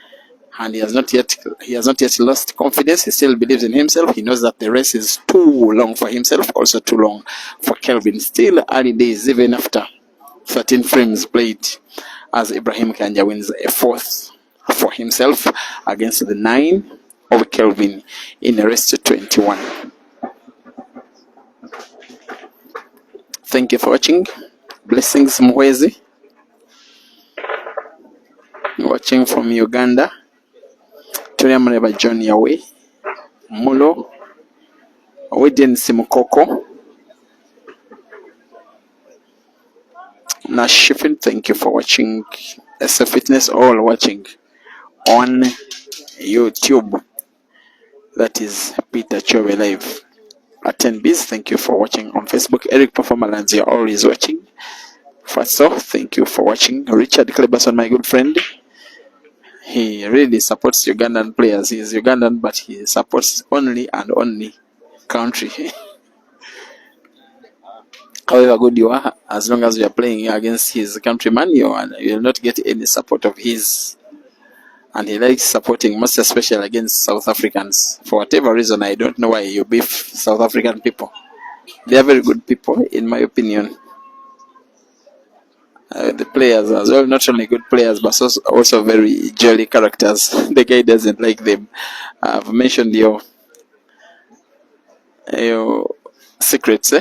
and he has not yet lost confidence. He still believes in himself. He knows that the race is too long for himself, also too long for Kelvin. Still early days, even after 13 frames played, as Ibrahim Kayanja wins a fourth for himself against the 9 of Kelvin in a race to 21. Thank you for watching. Blessings Mwezi, watching from Uganda. Tuliamureba John Yawe Mulo Widen Simukoko Nashifin. Thank you for watching. SF Fitness, all watching on YouTube. That is Peter Chove Live. Attendees, thank you for watching on Facebook. Eric Performance, you're always watching. Faso, thank you for watching. Richard Kleberson, my good friend. He really supports Ugandan players. He is Ugandan, but he supports only and only country. However good you are, as long as you are playing against his countryman, you will not get any support of his. And he likes supporting, most especially against South Africans. For whatever reason, I don't know why you beef South African people. They are very good people, in my opinion. The players as well, not only good players, but also very jolly characters. The guy doesn't like them. I've mentioned your secrets,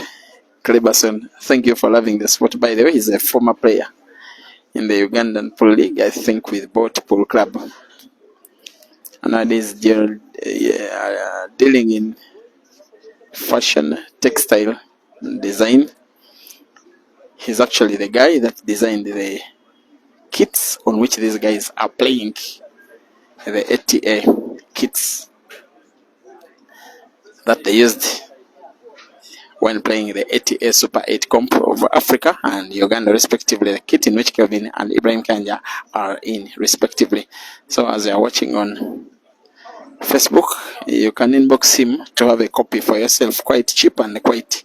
Kleberson. Thank you for loving the sport. By the way, he's a former player in the Ugandan Pool League, I think, with Boat Pool Club. And nowadays, dealing in fashion, textile design. He's actually the guy that designed the kits on which these guys are playing, the ATA kits that they used when playing the ATA Super 8 Comp of Africa and Uganda, respectively, the kit in which Kelvin and Ibrahim Kayanja are in, respectively. So as you are watching on Facebook, you can inbox him to have a copy for yourself, quite cheap and quite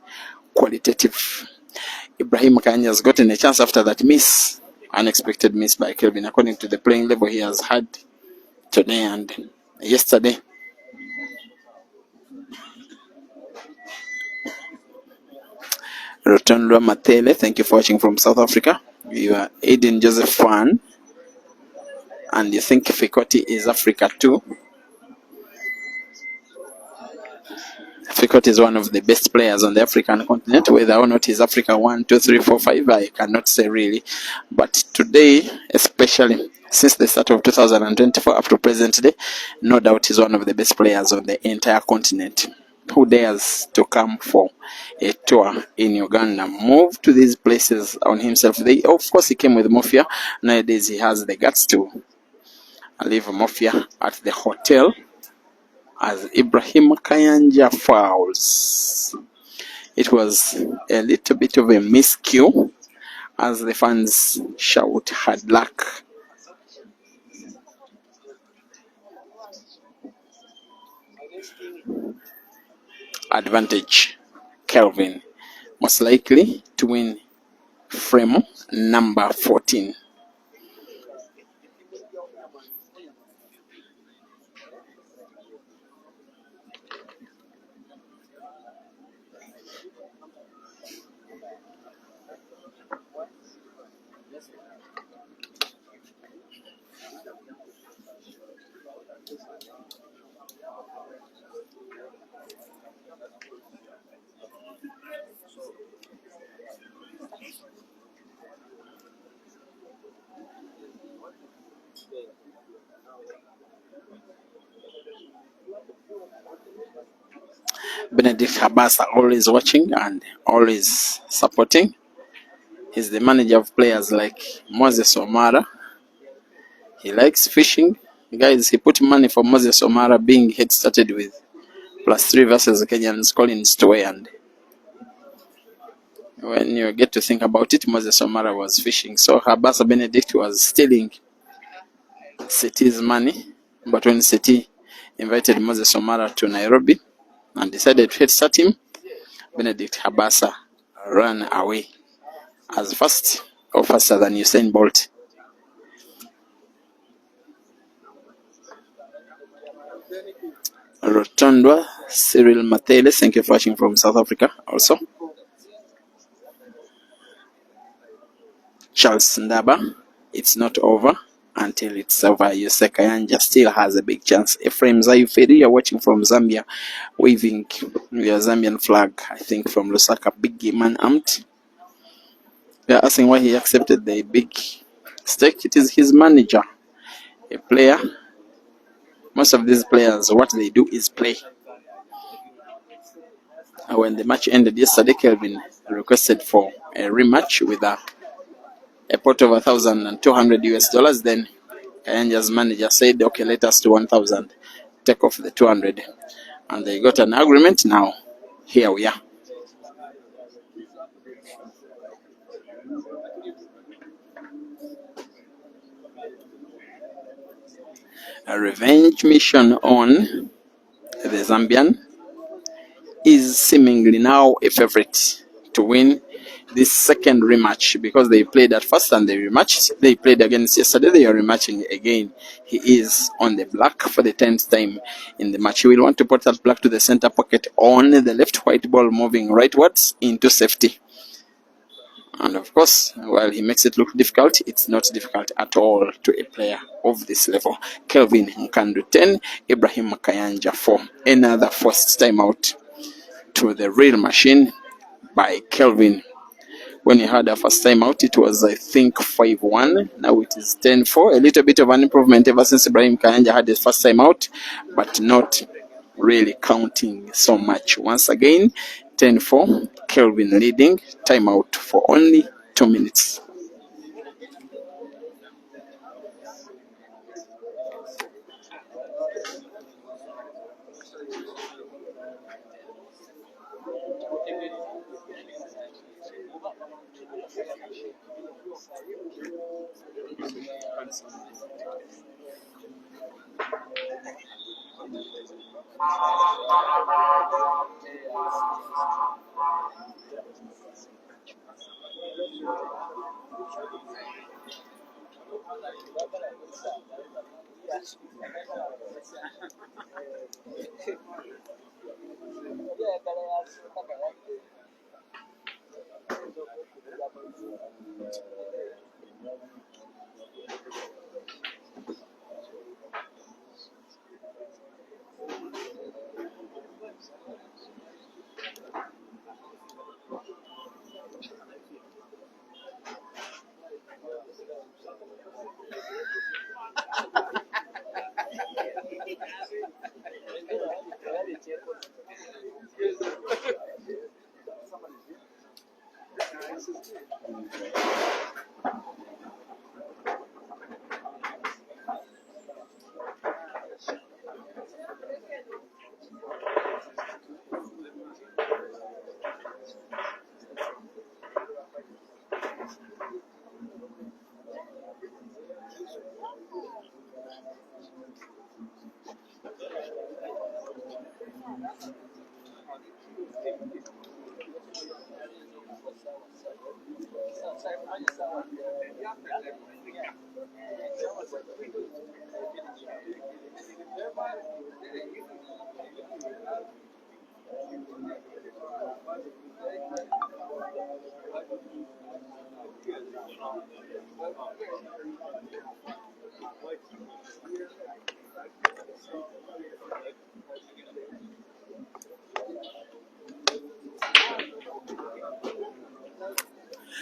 qualitative. Ibrahim Kayanja has gotten a chance after that unexpected miss by Kelvin, according to the playing level he has had today and yesterday. Rotondwa Matele, thank you for watching from South Africa. You are Aiden Joseph fan, and you think Fikoti is Africa too. Fikoti is one of the best players on the African continent. Whether or not he's Africa 1, 2, 3, 4, 5, I cannot say really. But today, especially since the start of 2024 up to present day, no doubt he's one of the best players on the entire continent. Who dares to come for a tour in Uganda, move to these places on himself? Of course, he came with Mafia. Nowadays, he has the guts to leave Mafia at the hotel as Ibrahim Kayanja fouls. It was a little bit of a miscue as the fans shout hard luck. Advantage Kelvin, most likely to win frame number 14. Benedict Habasa always watching and always supporting. He's the manager of players like Moses Omara. He likes fishing. Guys, he put money for Moses Omara being head started with +3 versus the Kenyans Collins Toy, and when you get to think about it, Moses Omara was fishing. So Habasa Benedict was stealing City's money. But when City invited Moses Omara to Nairobi and decided to head start him, Benedict Habasa ran away as fast or faster than Usain Bolt. Rotondwa, Cyril Matele, thank you for watching from South Africa also. Charles Ndaba, it's not over until it's over. You say Kayanja still has a big chance. Ephraim Zayuferi, you're watching from Zambia, waving your Zambian flag, I think from Lusaka, big man amped. They're asking why he accepted the big stake. It is his manager, a player. Most of these players, what they do is play. When the match ended yesterday, Kelvin requested for a rematch with a pot of $1,200. Then Kayanja's manager said, okay, let us do 1,000, take off the 200. And they got an agreement. Now, here we are. A revenge mission on the Zambian is seemingly now a favorite to win this second rematch, because they played at first and they rematched. They played against yesterday, they are rematching again. He is on the black for the 10th time in the match. He will want to put that black to the center pocket on the left, white ball moving rightwards into safety. And of course, while he makes it look difficult, it's not difficult at all to a player of this level. Kelvin Nkandu 10, Ibrahim Kayanja 4. Another first timeout to the real machine by Kelvin. When he had a first time out, it was, I think, 5-1. Now it is 10-4. A little bit of an improvement ever since Ibrahim Kayanja had his first time out, but not really counting so much. Once again, 10-4. Kelvin leading. Timeout for only 2 minutes.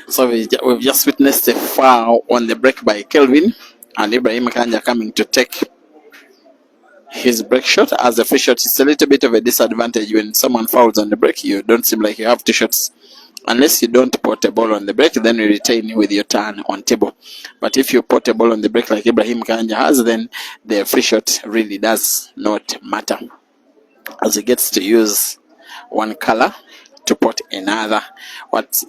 So we've just witnessed a foul on the break by Kelvin, and Ibrahim Kayanja coming to take his break shot as a free shot. It's a little bit of a disadvantage when someone fouls on the break. You don't seem like you have two shots. Unless you don't put a ball on the break, then you retain with your turn on table. But if you put a ball on the break like Ibrahim Kayanja has, then the free shot really does not matter, as he gets to use one color to put another,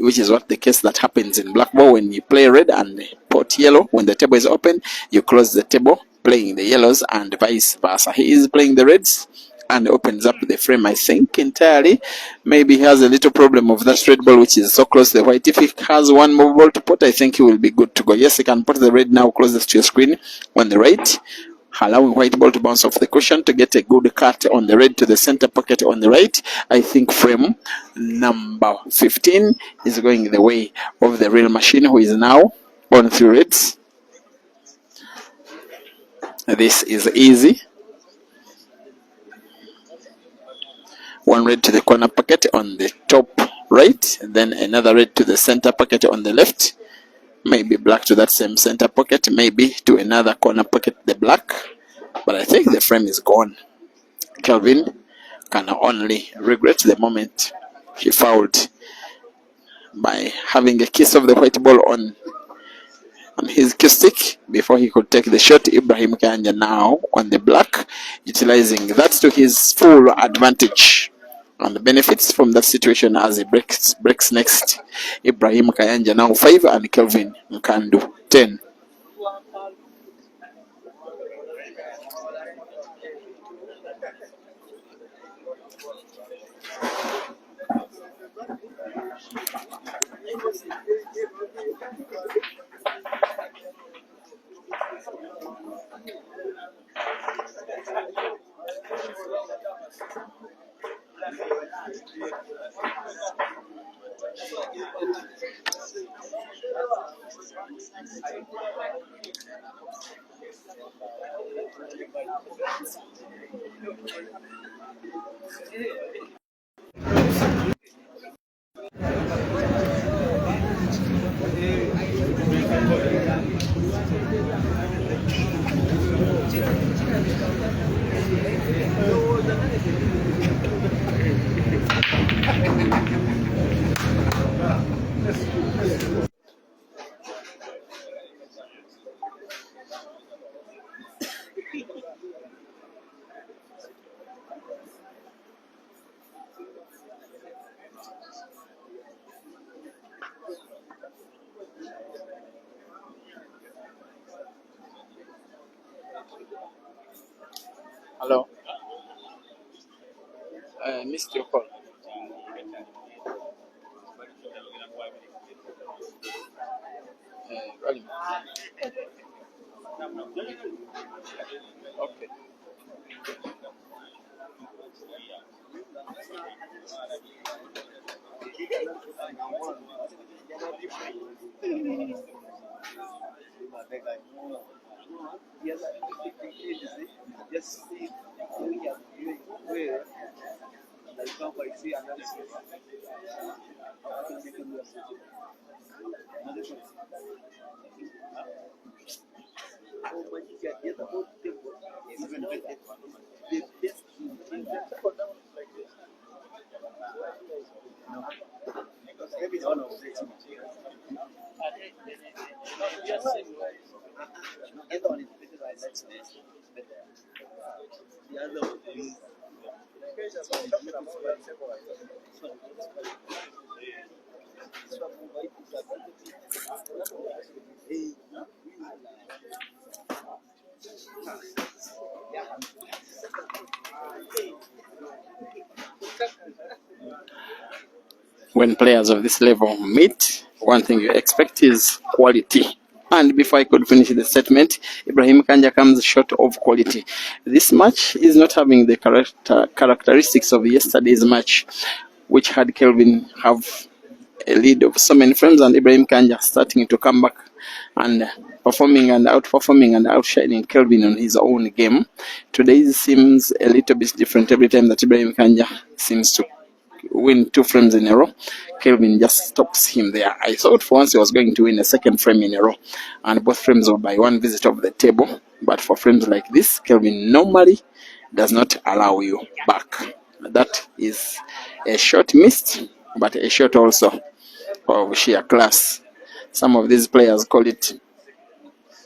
which is what the case that happens in black ball. When you play red and put yellow, when the table is open, you close the table playing the yellows, and vice versa. He is playing the reds and opens up the frame, I think, entirely. Maybe he has a little problem of that red ball, which is so close to the white. If he has one more ball to put, I think he will be good to go. Yes, he can put the red now closest to your screen on the right, allowing white ball to bounce off the cushion to get a good cut on the red to the center pocket on the right. I think frame number 15 is going the way of the real machine, who is now on 3 reds. This is easy. One red to the corner pocket on the top right, and then another red to the center pocket on the left. Maybe black to that same center pocket, maybe to another corner pocket, the black. But I think the frame is gone. Kelvin can only regret the moment he fouled by having a kiss of the white ball on his cue stick before he could take the shot. Ibrahim Kayanja now on the black, utilizing that to his full advantage, and benefits from that situation as he breaks next. Ibrahim Kayanja now 5 and Kelvin Nkandu 10. Hello. I missed your call. Ibrahim. Okay. When players of this level meet, one thing you expect is quality. And before I could finish the statement, Ibrahim Kayanja comes short of quality. This match is not having the characteristics of yesterday's match, which had Kelvin have a lead of so many frames, and Ibrahim Kayanja starting to come back and performing and outperforming and outshining Kelvin on his own game. Today seems a little bit different every time that Ibrahim Kayanja seems to win 2 frames in a row. Kelvin just stops him there. I thought for once he was going to win a second frame in a row, and both frames were by one visit of the table. But for frames like this, Kelvin normally does not allow you back. That is a shot missed, but a shot also of sheer class. Some of these players call it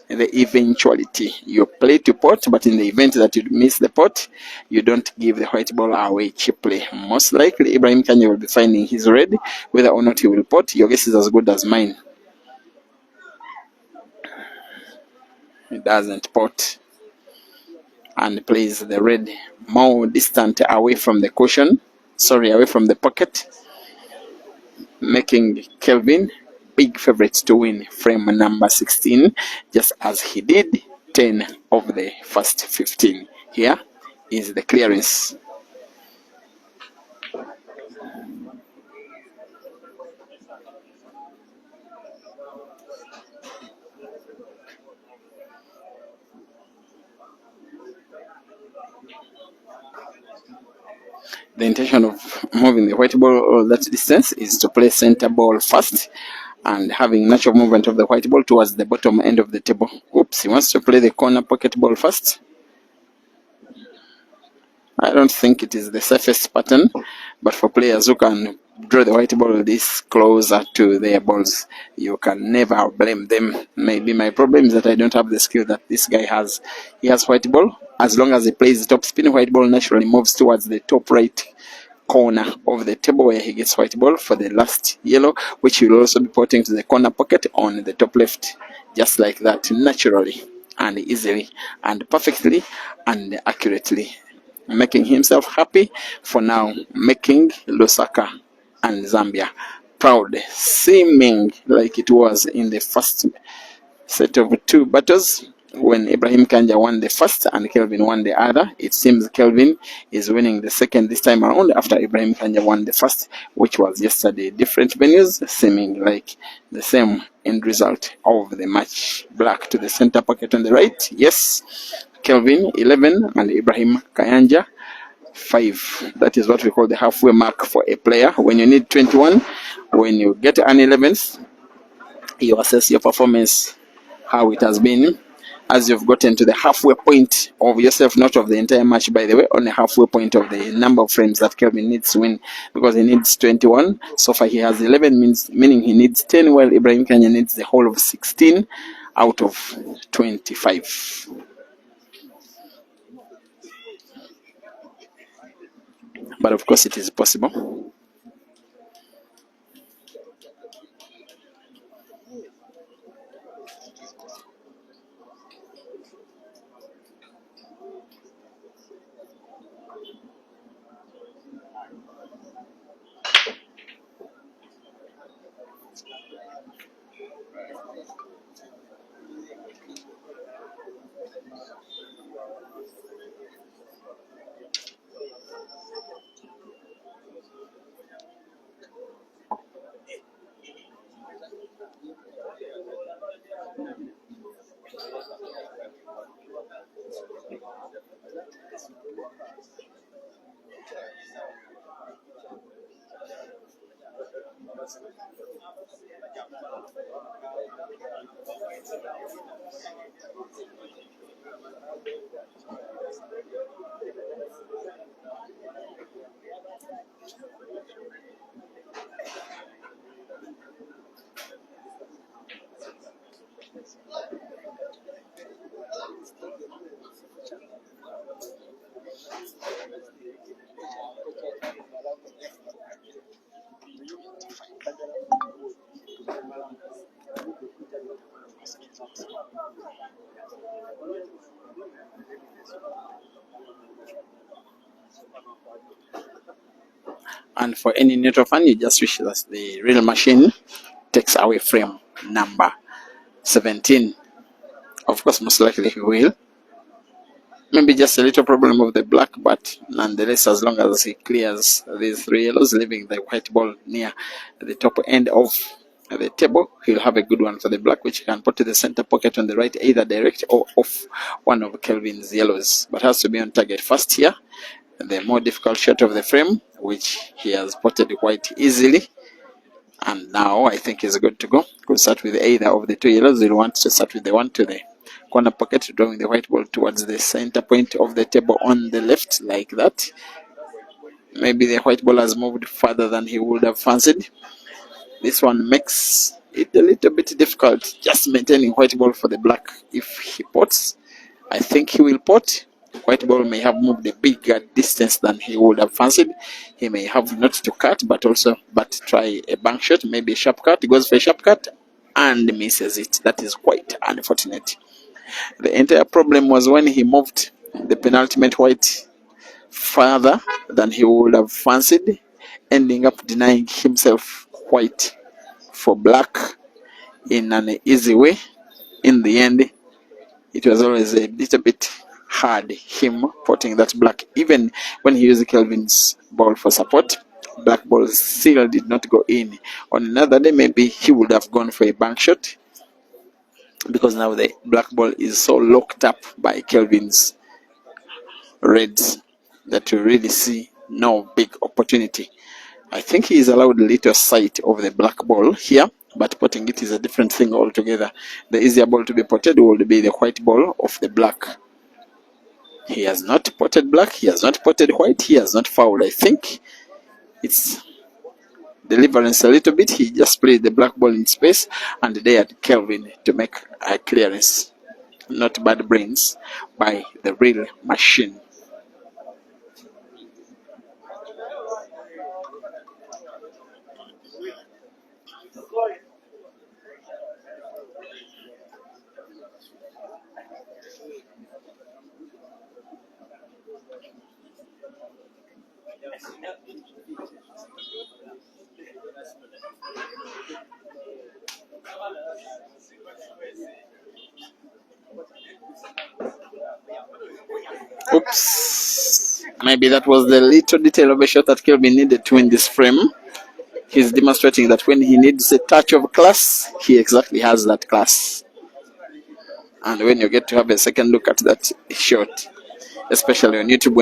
the eventuality. You play to pot, but in the event that you miss the pot, you don't give the white ball away cheaply. Most likely, Ibrahim Kayanja will be finding his red. Whether or not he will pot, your guess is as good as mine. He doesn't pot and plays the red more distant away from the cushion. Away from the pocket, making Kelvin big favorite to win frame number 16, just as he did 10 of the first 15. Here is the clearance. The intention of moving the white ball all that distance is to play center ball first and having natural movement of the white ball towards the bottom end of the table. Oops, he wants to play the corner pocket ball first. I don't think it is the safest pattern, but for players who can draw the white ball this closer to their balls, you can never blame them. Maybe my problem is that I don't have the skill that this guy has. He has white ball. As long as he plays top spin, white ball naturally moves towards the top right corner of the table where he gets white ball for the last yellow, which he will also be putting to the corner pocket on the top left, just like that, naturally and easily and perfectly and accurately, making himself happy for now, making Lusaka and Zambia proud, seeming like it was in the first set of 2 battles when Ibrahim Kayanja won the first and Kelvin won the other. It seems Kelvin is winning the second this time around after Ibrahim Kayanja won the first, which was yesterday. Different venues, seeming like the same end result of the match. Black to the center pocket on the right. Yes, Kelvin 11 and Ibrahim Kayanja 5. That is what we call the halfway mark for a player. When you need 21, when you get an 11th, you assess your performance, how it has been, as you've gotten to the halfway point of yourself, not of the entire match, by the way, on the halfway point of the number of frames that Kelvin needs to win, because he needs 21. So far he has 11, meaning he needs 10, while Ibrahim Kayanja needs the whole of 16 out of 25. But of course it is possible. And for any neutral fan, you just wish that the real machine takes away frame number 17. Of course, most likely he will. Maybe just a little problem of the black, but nonetheless, as long as he clears these 3 yellows, leaving the white ball near the top end of the table, he'll have a good one for the black, which he can put to the center pocket on the right, either direct or off one of Kelvin's yellows, but has to be on target first here. the more difficult shot of the frame, which he has potted quite easily. And now I think he's good to go. Could start with either of the two yellows. He'll want to start with the one to the corner pocket, drawing the white ball towards the center point of the table on the left, like that. Maybe the white ball has moved further than he would have fancied. This one makes it a little bit difficult, just maintaining white ball for the black. If he pots, I think he will pot. White ball may have moved a bigger distance than he would have fancied. He may have not to cut, but try a bank shot, maybe a sharp cut. He goes for a sharp cut and misses it. That is quite unfortunate. The entire problem was when he moved the penultimate white further than he would have fancied, ending up denying himself white for black in an easy way. In the end, it was always a little bit hard him potting that black. Even when he used Kelvin's ball for support, black ball still did not go in. On another day, maybe he would have gone for a bank shot, because now the black ball is so locked up by Kelvin's reds that you really see no big opportunity. I think he is allowed a little sight of the black ball here, but potting it is a different thing altogether. The easier ball to be potted would be the white ball of the black. He has not potted black, he has not potted white, he has not fouled. I think it's deliverance a little bit. He just played the black ball in space and dared Kelvin to make a clearance. Not bad brains by the real machine. Oops. Maybe that was the little detail of a shot that Kelvin needed to win this frame. He's demonstrating that when he needs a touch of class, he exactly has that class. And when you get to have a second look at that shot, especially on YouTube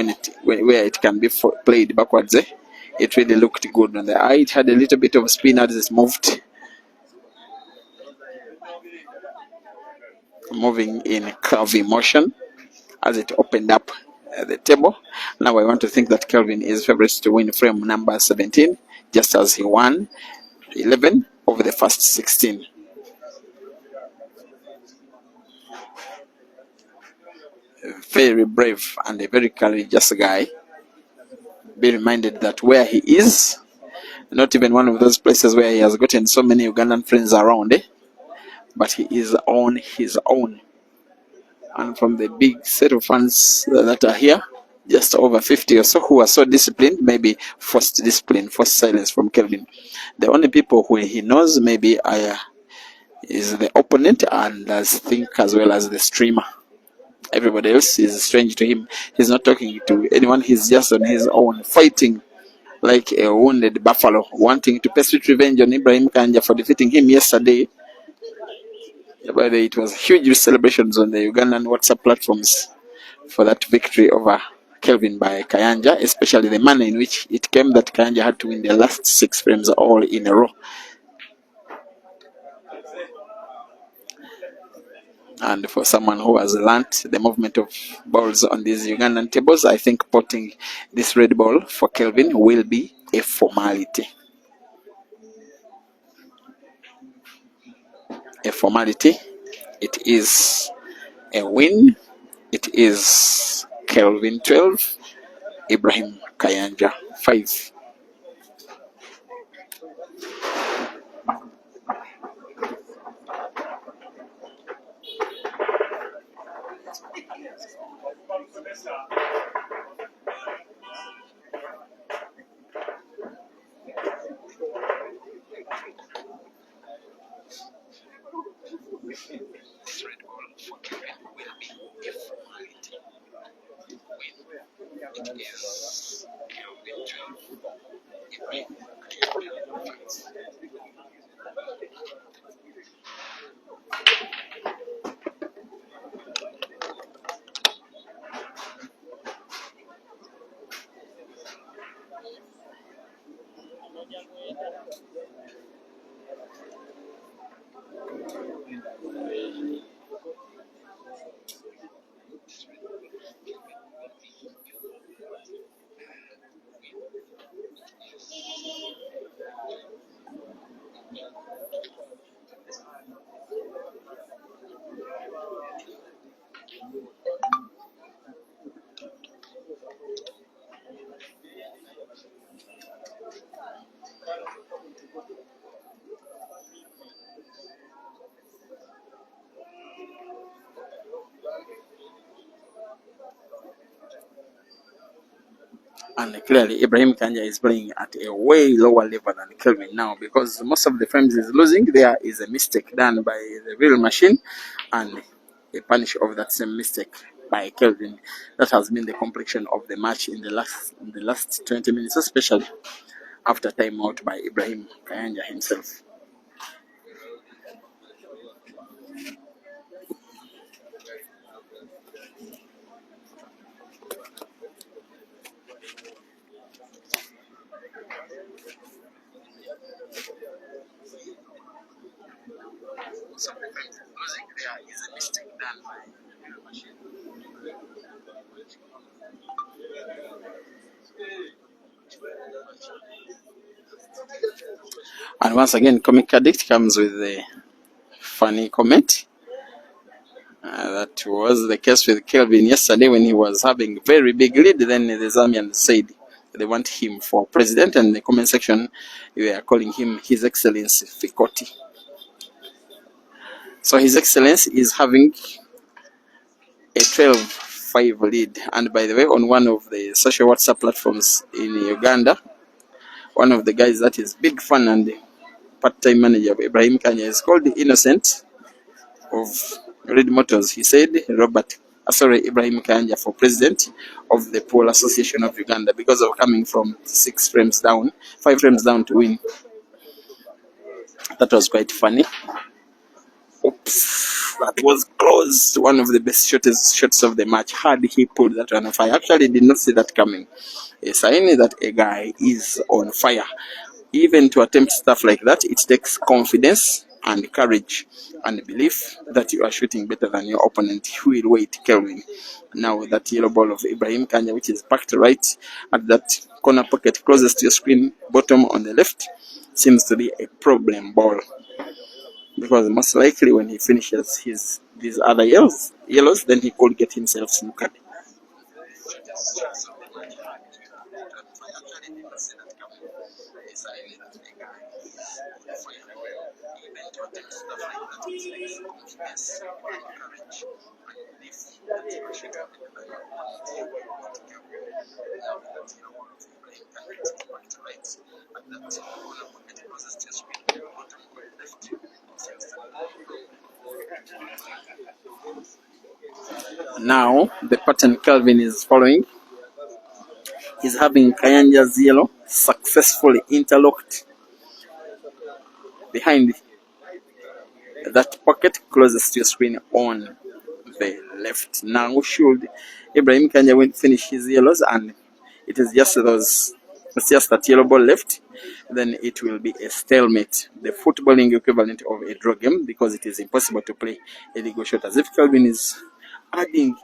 where it can be played backwards, it really looked good on the eye. It had a little bit of spin as it moved, moving in curvy motion as it opened up the table. Now I want to think that Kelvin is favourite to win frame number 17, just as he won 11 over the first 16. Very brave and a very courageous guy. Be reminded that where he is, not even one of those places where he has gotten so many Ugandan friends around, but he is on his own. And from the big set of fans that are here, just over 50 or so, who are so disciplined, maybe forced discipline, forced silence from Kelvin. The only people who he knows maybe is the opponent and as well as the streamer. Everybody else is strange to him. He's not talking to anyone. He's just on his own, fighting like a wounded buffalo, wanting to pay sweet revenge on Ibrahim Kayanja for defeating him yesterday. But it was huge celebrations on the Ugandan WhatsApp platforms for that victory over Kelvin by Kayanja, especially the manner in which it came that Kayanja had to win the last 6 frames all in a row. And for someone who has learnt the movement of balls on these Ugandan tables, I think potting this red ball for Kelvin will be a formality. A formality. It is a win. It is Kelvin 12, Ibrahim Kayanja 5. This red ball for Kelvin will be a formality. Win. It is Kelvin 12, Ibrahim Kayanja 5. And clearly, Ibrahim Kayanja is playing at a way lower level than Kelvin now, because most of the frames he's losing, there is a mistake done by the real machine and a punish of that same mistake by Kelvin. That has been the complexion of the match in the last 20 minutes, especially after timeout by Ibrahim Kayanja himself. And once again, Comic Addict comes with a funny comment. That was the case with Kelvin yesterday when he was having very big lead. Then the Zambians said they want him for president, and in the comment section they are calling him His Excellency Fikoti. So His Excellency is having a 12-5 lead. And by the way, on one of the social WhatsApp platforms in Uganda, one of the guys that is big fan and part-time manager of Ibrahim Kayanja is called the Innocent of Red Motors. He said Ibrahim Kayanja for president of the Pool Association of Uganda because of coming from 5 frames down to win. That was quite funny. Oops, that was close. One of the best shots of the match. Had he pulled that one on fire, actually did not see that coming. A sign that a guy is on fire. Even to attempt stuff like that, it takes confidence and courage and belief that you are shooting better than your opponent. Who will wait, Kelvin? Now that yellow ball of Ibrahim Kayanja, which is packed right at that corner pocket closest to your screen, bottom on the left, seems to be a problem ball. Because most likely when he finishes these other yellows, then he could get himself snookered. Now the pattern Kelvin is following is having Kayanja's yellow successfully interlocked behind that pocket closest to your screen on the left. Now should Ibrahim Kayanja finish his yellows and it is just that yellow ball left, then it will be a stalemate, the footballing equivalent of a draw game, because it is impossible to play a legal shot. As if Kelvin is adding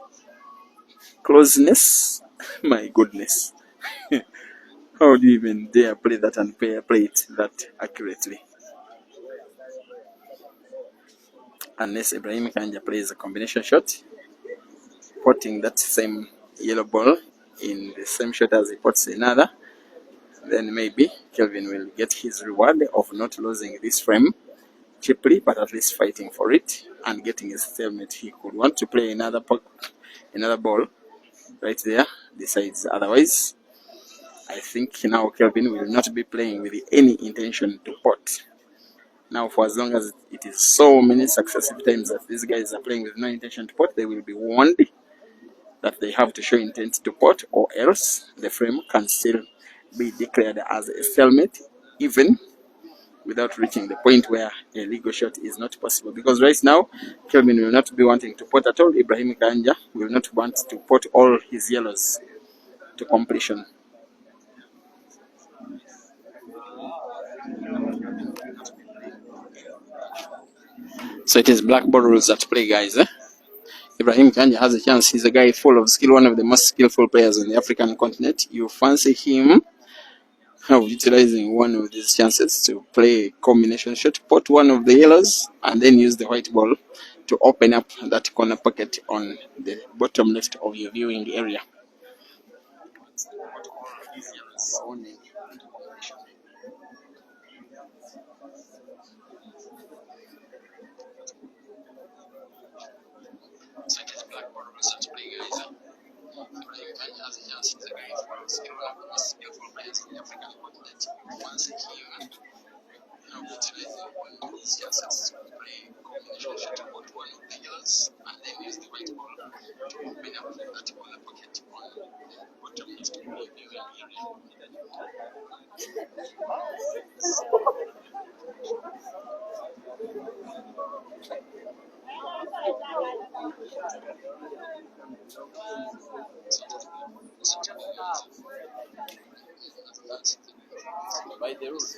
closeness. My goodness. How do you even dare play that and play it that accurately? Unless Ibrahim Kayanja plays a combination shot, putting that same yellow ball in the same shot as he puts another, then maybe Kelvin will get his reward of not losing this frame cheaply, but at least fighting for it and getting his stalemate. He could want to play another ball right there, decides otherwise. I think now Kelvin will not be playing with any intention to pot. Now, for as long as it is so many successive times that these guys are playing with no intention to pot, they will be warned that they have to show intent to pot, or else the frame can still be declared as a stalemate, even without reaching the point where a legal shot is not possible. Because right now, Kelvin will not be wanting to pot at all. Ibrahim Kayanja will not want to pot all his yellows to completion. So it is black ball rules at play, guys. Ibrahim Kayanja has a chance. He's a guy full of skill, one of the most skillful players on the African continent. You fancy him utilizing one of these chances to play a combination shot, pot one of the yellows, and then use the white ball to open up that corner pocket on the bottom left of your viewing area. So it is black ball rules at play, guys. Ibrahim Kayanja has a chance. He's a guy full of skill, one of the By the rules.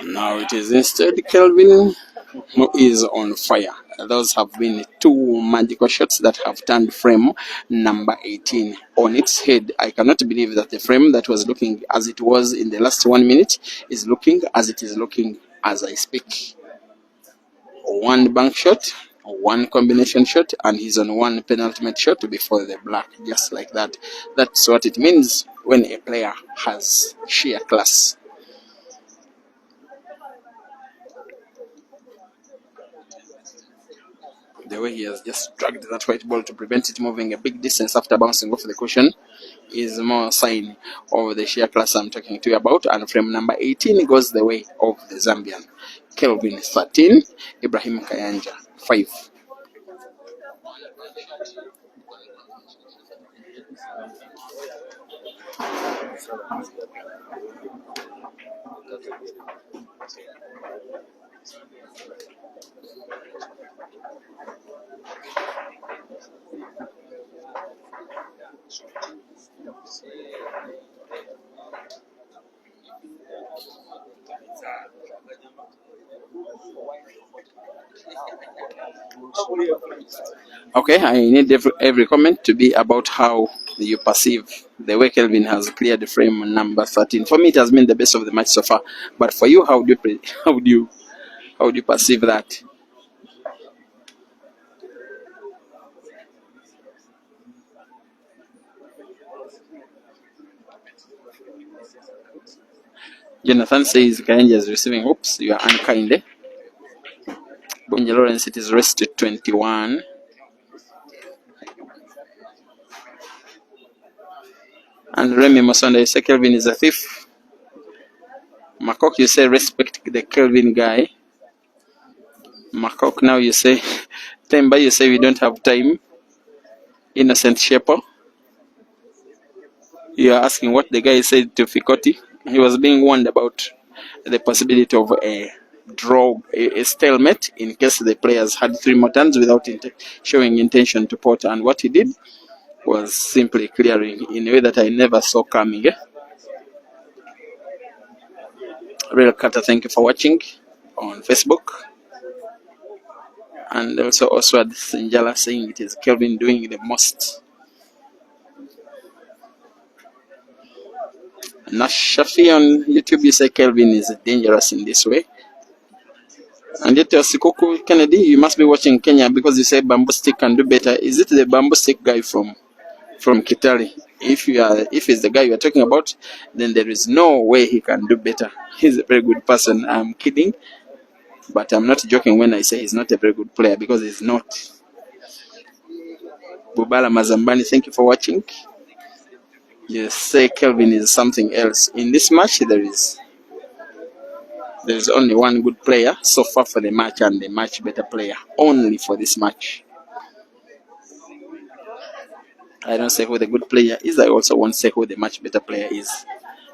Now it is instead Kelvin who is on fire. Those have been two magical shots that have turned frame number 18 on its head. I cannot believe that the frame that was looking as it was in the last 1 minute is looking as it is looking as I speak. One bank shot, one combination shot, and he's on one penultimate shot before the black, just like that. That's what it means when a player has sheer class. The way he has just dragged that white ball to prevent it moving a big distance after bouncing off the cushion is more sign of the sheer class I'm talking to you about. And frame number 18 goes the way of the Zambian. Kelvin 13, Ibrahim Kayanja 5. Okay, I need every comment to be about how you perceive the way Kelvin has cleared frame number 13. For me, it has been the best of the match so far. But for you, how do you perceive that? Jonathan says Kayanja is receiving. Oops, you are unkind. Bonja Lawrence, it is rest 21. And Remy Masonda, you say Kelvin is a thief. Makok, you say respect the Kelvin guy. Makok, now you say Temba, you say we don't have time. Innocent Shepherd, you are asking what the guy said to Fikoti. He was being warned about the possibility of a draw, a stalemate, in case the players had 3 more turns without showing intention to pot. And what he did was simply clearing in a way that I never saw coming. Real Carter, thank you for watching on Facebook. And also Oswald Sinjala saying it is Kelvin doing the most. Nashafi on YouTube, you say Kelvin is dangerous in this way. And yet, Sikoku Kennedy, you must be watching Kenya because you say bamboo stick can do better. Is it the bamboo stick guy from Kitale? If it's the guy you are talking about, then there is no way he can do better. He's a very good person. I'm kidding, but I'm not joking when I say he's not a very good player, because he's not. Bubala Mazambani, thank you for watching. You say Kelvin is something else. In this match, there's only one good player so far for the match, and the much better player only for this match. I don't say who the good player is. I also won't say who the much better player is.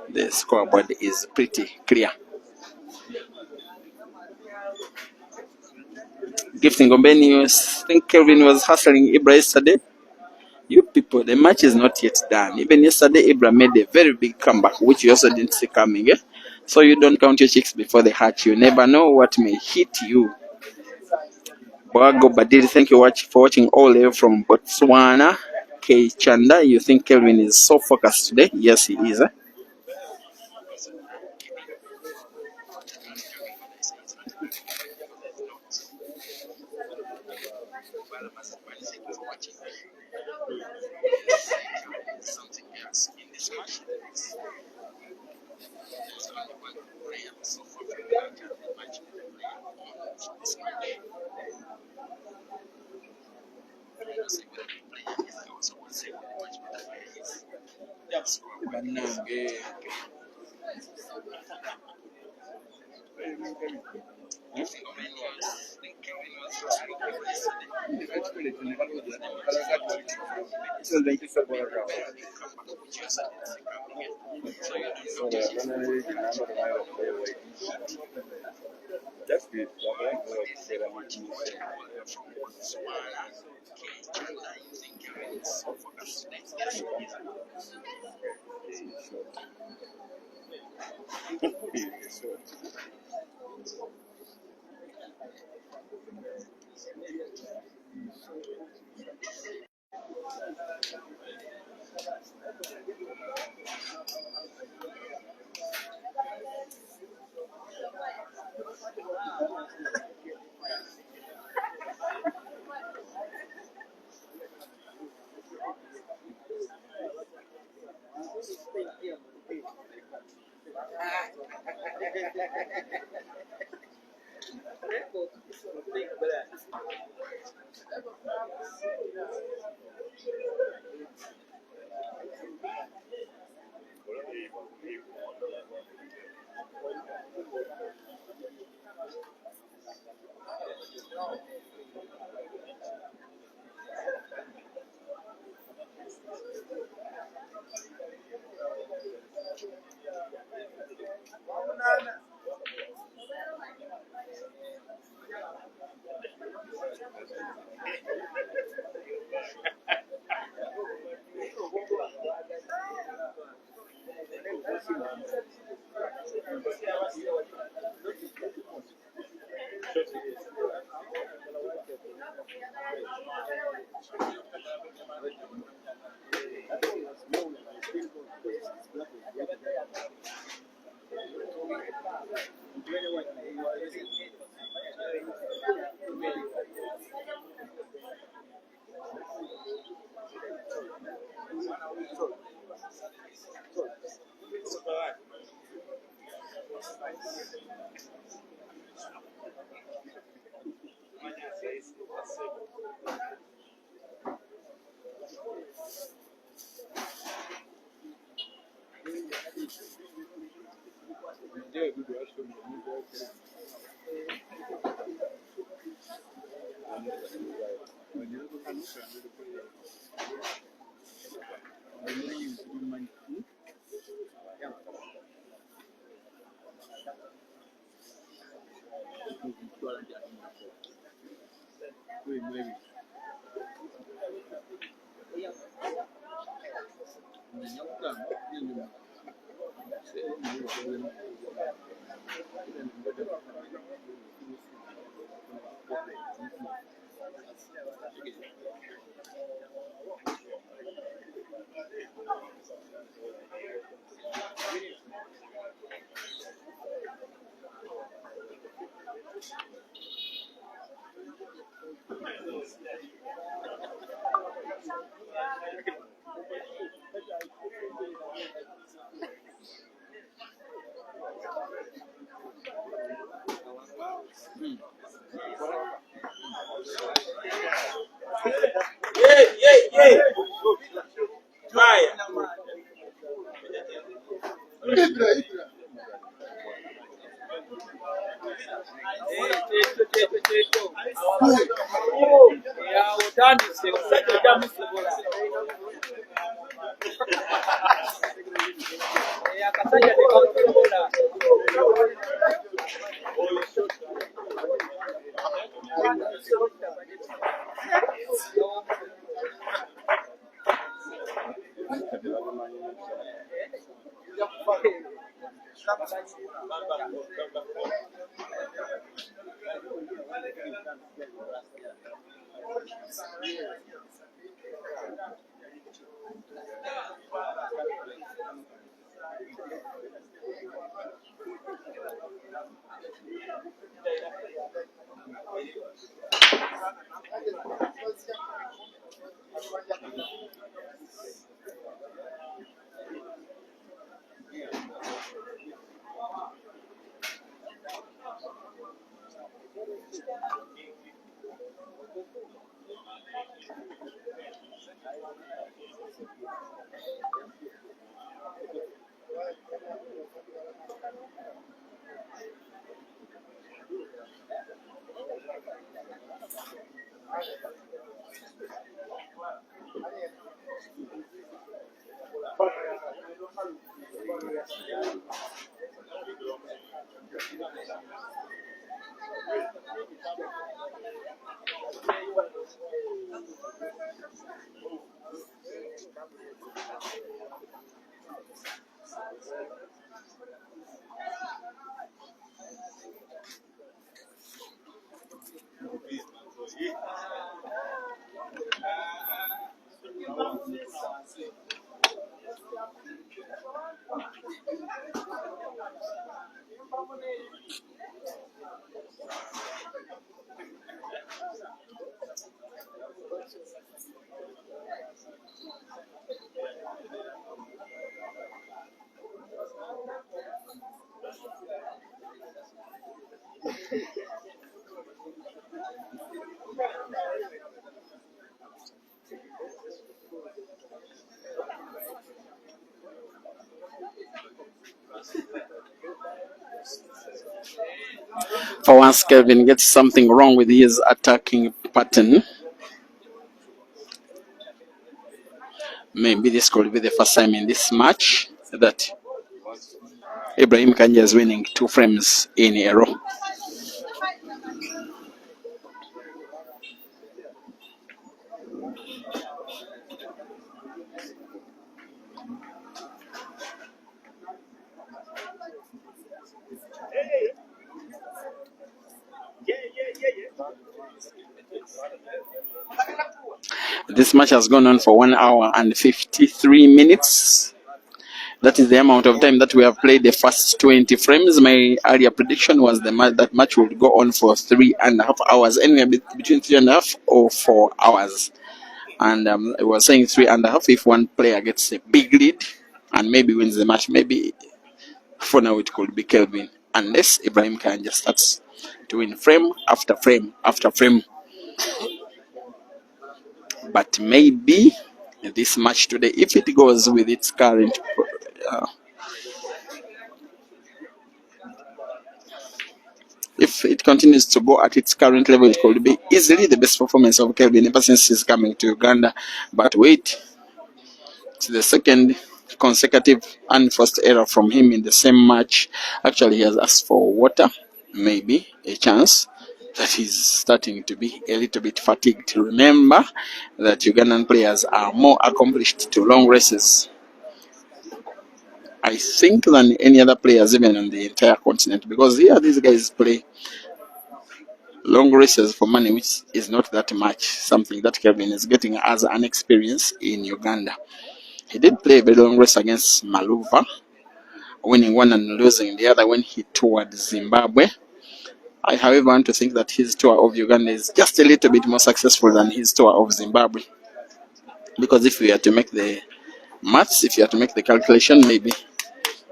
The scoreboard is pretty clear. Gifting Gombeni, I think Kelvin was hustling Ibrahim yesterday. You people, the match is not yet done. Even yesterday, Ibrahim made a very big comeback, which you also didn't see coming. So you don't count your chicks before they hatch. You never know what may hit you. Boago Badiri, thank you for watching all the way from Botswana. K Chanda, you think Kelvin is so focused today? Yes, he is. That's good. For once, Kelvin gets something wrong with his attacking pattern. Maybe this could be the first time in this match that Ibrahim Kayanja is winning 2 frames in a row. This match has gone on for 1 hour and 53 minutes. That is the amount of time that we have played the first 20 frames. My earlier prediction was that match would go on for 3.5 hours, anywhere between 3.5 or 4 hours. And I was saying 3.5 if one player gets a big lead and maybe wins the match. Maybe for now it could be Kelvin, unless Ibrahim can just starts to win frame after frame after frame. But maybe this match today, if it goes with its current if it continues to go at its current level, it could be easily the best performance of Kelvin ever since he's coming to Uganda. But wait, it's the second consecutive unforced error from him in the same match. Actually, he has asked for water, maybe a chance that he's starting to be a little bit fatigued. Remember that Ugandan players are more accomplished to long races, I think, than any other players even on the entire continent, because here these guys play long races for money, which is not that much, something that Kelvin is getting as an experience in Uganda. He did play a very long race against Maluva, winning one and losing the other when he toured Zimbabwe. I, however, want to think that his tour of Uganda is just a little bit more successful than his tour of Zimbabwe. Because if we are to make the maths, if you are to make the calculation, maybe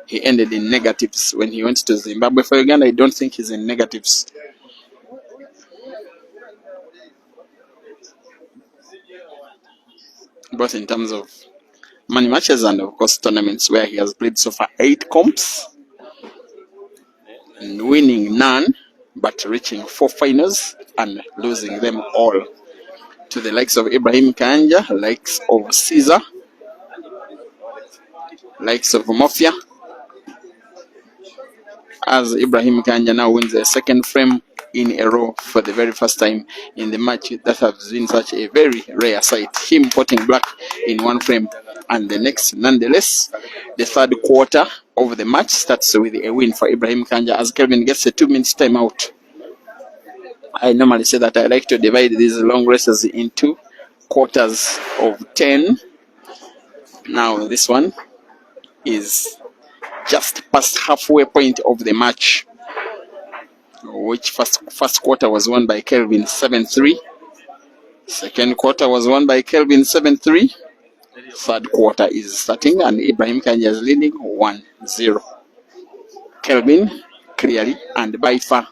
he ended in negatives when he went to Zimbabwe. For Uganda, I don't think he's in negatives. Both in terms of money matches and, of course, tournaments where he has played so far 8 comps, and winning none, but reaching 4 finals and losing them all to the likes of Ibrahim Kayanja, likes of Caesar, likes of Mafia. As Ibrahim Kayanja now wins the second frame in a row for the very first time in the match, that has been such a very rare sight. Him putting black in one frame and the next. Nonetheless, the third quarter of the match starts with a win for Ibrahim Kayanja as Kelvin gets a 2-minute timeout. I normally say that I like to divide these long races into quarters of 10. Now this one is just past halfway point of the match, which first quarter was won by Kelvin 7-3. Second quarter was won by Kelvin 7-3. Third quarter is starting and Ibrahim Kayanja is leading 1-0. Kelvin clearly and by far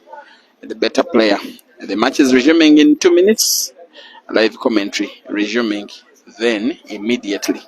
the better player. The match is resuming in 2 minutes. Live commentary resuming then immediately.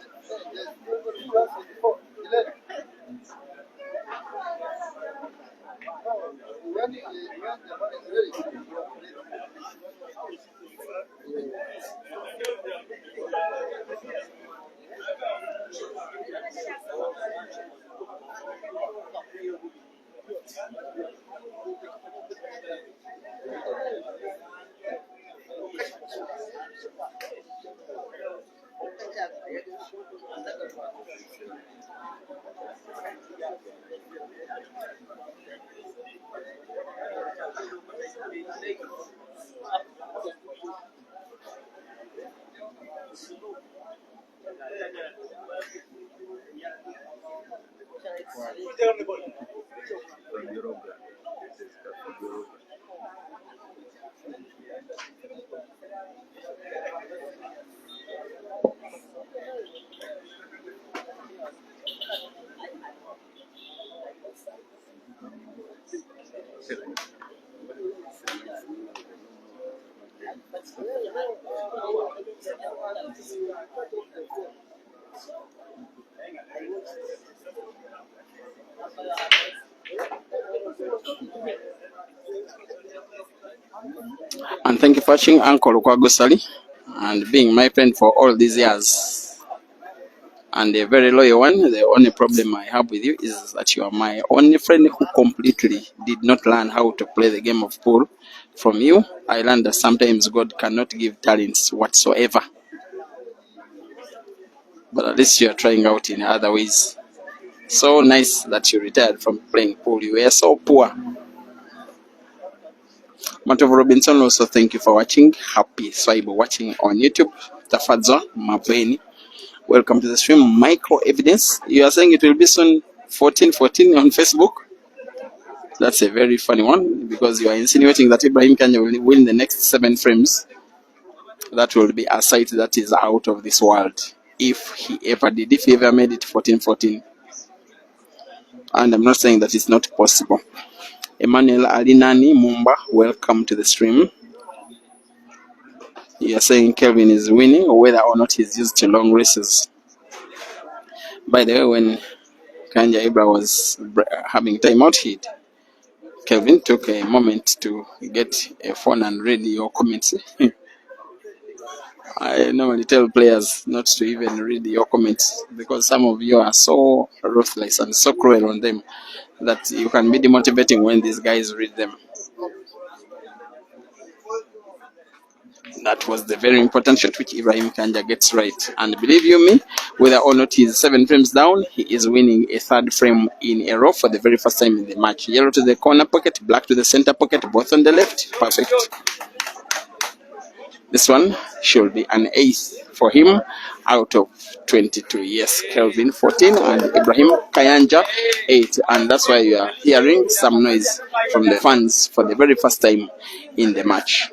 And thank you for watching, Uncle Kwagosali, and being my friend for all these years. And a very loyal one. The only problem I have with you is that you are my only friend who completely did not learn how to play the game of pool. From you, I learned that sometimes God cannot give talents whatsoever. But at least you are trying out in other ways. So nice that you retired from playing pool. You were so poor. Matov Robinson, also thank you for watching. Happy Swaibo watching on YouTube. Tafadzo Maveni. Welcome to the stream. Micro Evidence. You are saying it will be soon 14-14 on Facebook? That's a very funny one because you are insinuating that Ibrahim Kayanja will win the next 7 frames. That will be a sight that is out of this world. If he ever did, if he ever made it 14-14. And I'm not saying that it's not possible. Emmanuel Alinani Mumba, welcome to the stream. You are saying Kelvin is winning, or whether or not he's used to long races. By the way, when Kayanja Ibra was having timeout, Kelvin took a moment to get a phone and read your comments. I normally tell players not to even read your comments because some of you are so ruthless and so cruel on them that you can be demotivating when these guys read them. That was the very important shot which Ibrahim Kayanja gets right. And believe you me, whether or not he's 7 frames down, he is winning a 3rd frame in a row for the very first time in the match. Yellow to the corner pocket, black to the center pocket, both on the left. Perfect. This one should be an ace for him out of 22. Yes, Kelvin 14 and Ibrahim Kayanja 8. And that's why you are hearing some noise from the fans for the very first time in the match.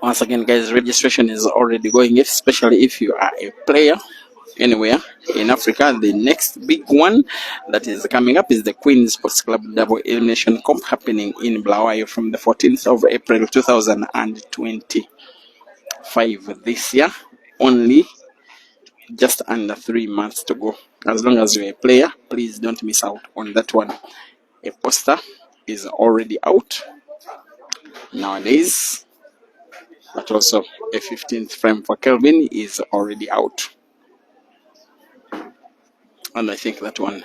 Once again, guys, registration is already going, especially if you are a player anywhere in Africa. The next big one that is coming up is the Queen's Sports Club Double Elimination Comp happening in Bulawayo from the 14th of April 2025 this year. Only just under 3 months to go. As long as you're a player, please don't miss out on that one. A poster is already out nowadays, but also a 15th frame for Kelvin is already out. And I think that one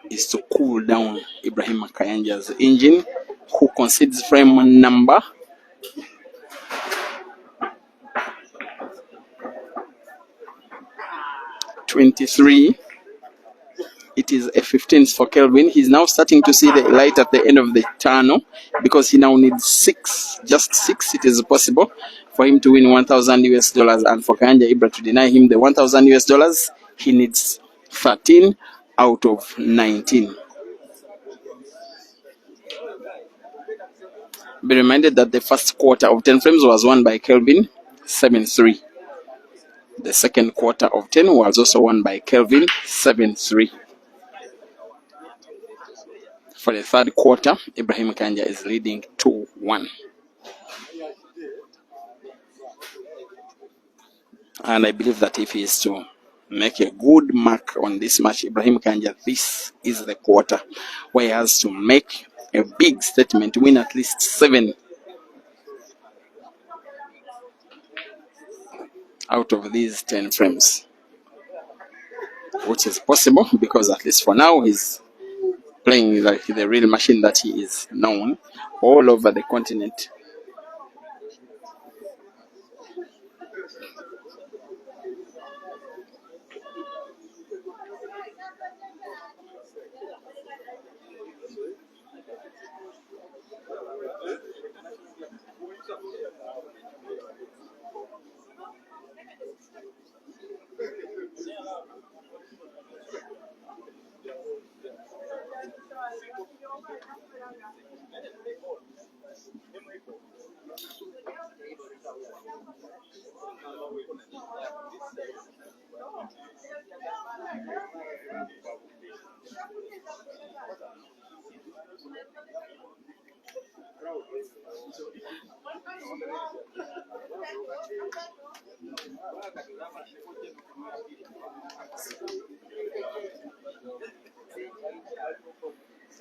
is to cool down Ibrahim Kayanja's engine, who concedes frame number 23. It is a 15th for Kelvin. He's now starting to see the light at the end of the tunnel because he now needs 6, just 6. It is possible for him to win $1,000 and for Kayanja Ibra to deny him the $1,000. He needs 13 out of 19. Be reminded that the first quarter of 10 frames was won by Kelvin, 7-3. The second quarter of 10 was also won by Kelvin, 7-3. For the third quarter, Ibrahim Kayanja is leading 2-1. And I believe that if he is to make a good mark on this match, Ibrahim Kayanja, this is the quarter where he has to make a big statement, win at least 7 out of these 10 frames, which is possible because at least for now he's playing like the real machine that he is known all over the continent.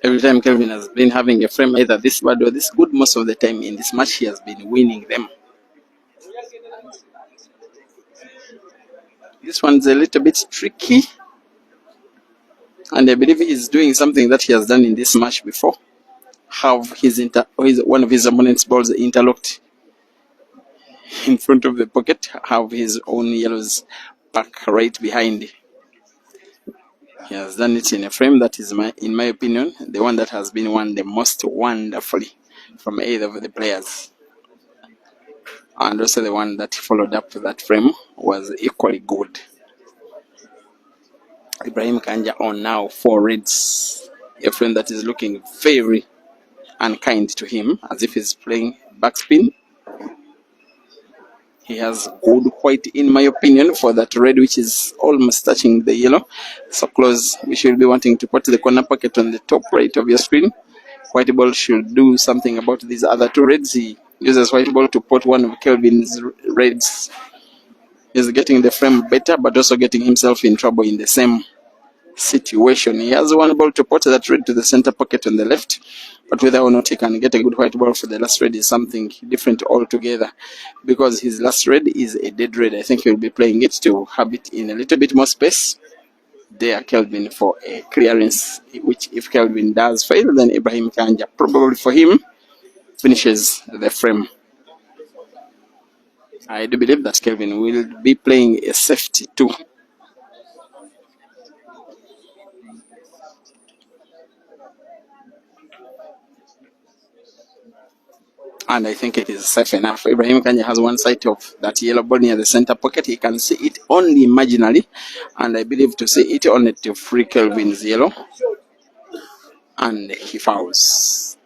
Every time Kelvin has been having a frame either this bad or this good, most of the time in this match he has been winning them. This one's a little bit tricky, and I believe he's doing something that he has done in this match before. Have one of his opponent's balls interlocked in front of the pocket, have his own yellows back right behind. He has done it in a frame that is, in my opinion, the one that has been won the most wonderfully from either of the players. And also the one that followed up that frame was equally good. Ibrahim Kayanja on now 4 reds. A frame that is looking very unkind to him, as if he's playing backspin. He has good white, in my opinion, for that red, which is almost touching the yellow. So close, we should be wanting to put the corner pocket on the top right of your screen. White ball should do something about these other 2 reds. He uses white ball to put one of Kelvin's reds. He's getting the frame better, but also getting himself in trouble in the same situation. He has one ball to put that red to the center pocket on the left, but whether or not he can get a good white ball for the last red is something different altogether, because his last red is a dead red. I think he'll be playing it to have it in a little bit more space. There, Kelvin for a clearance, which if Kelvin does fail, then Ibrahim Kayanja, probably for him, finishes the frame. I do believe that Kelvin will be playing a safety too. And I think it is safe enough. Ibrahim Kayanja has one side of that yellow ball near the center pocket. He can see it only marginally, and I believe to see it only to free Kelvin's yellow. And he fouls.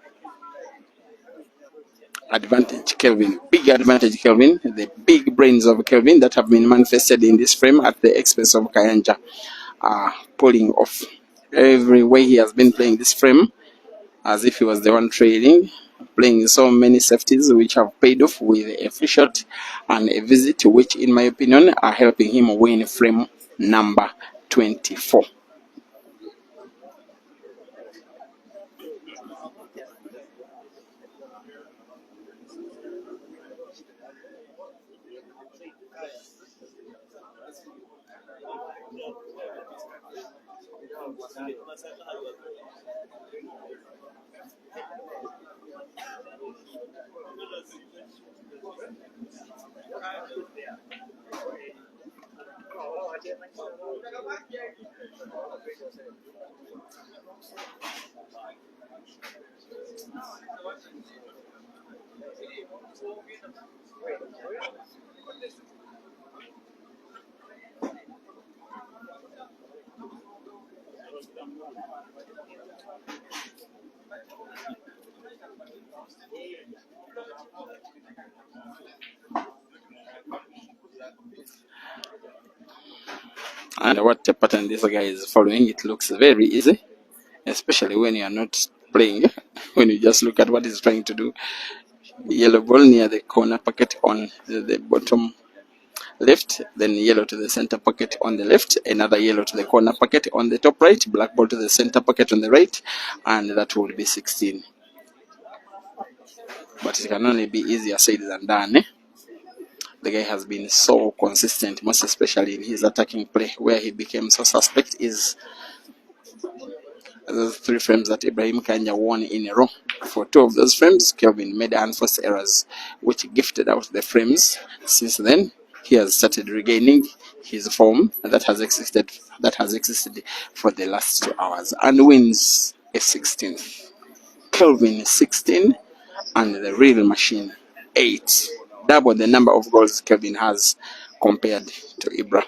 advantage Kelvin. Big advantage Kelvin. The big brains of Kelvin that have been manifested in this frame at the expense of Kayanja are pulling off. Every way he has been playing this frame as if he was the one trailing, playing so many safeties which have paid off with a free shot and a visit, which in my opinion are helping him win frame number 24. And what a pattern this guy is following, it looks very easy, especially when you are not playing, when you just look at what he's trying to do. Yellow ball near the corner pocket on the bottom left, then yellow to the center pocket on the left, another yellow to the corner pocket on the top right, black ball to the center pocket on the right, and that will be 16. But it can only be easier said than done. The guy has been so consistent, most especially in his attacking play. Where he became so suspect is those 3 frames that Ibrahim Kayanja won in a row. For 2 of those frames, Kelvin made unforced errors, which gifted out the frames. Since then, he has started regaining his form that has existed for the last 2 hours and wins a 16. Kelvin 16 and the real machine 8. Double the number of goals Kelvin has compared to Ibra.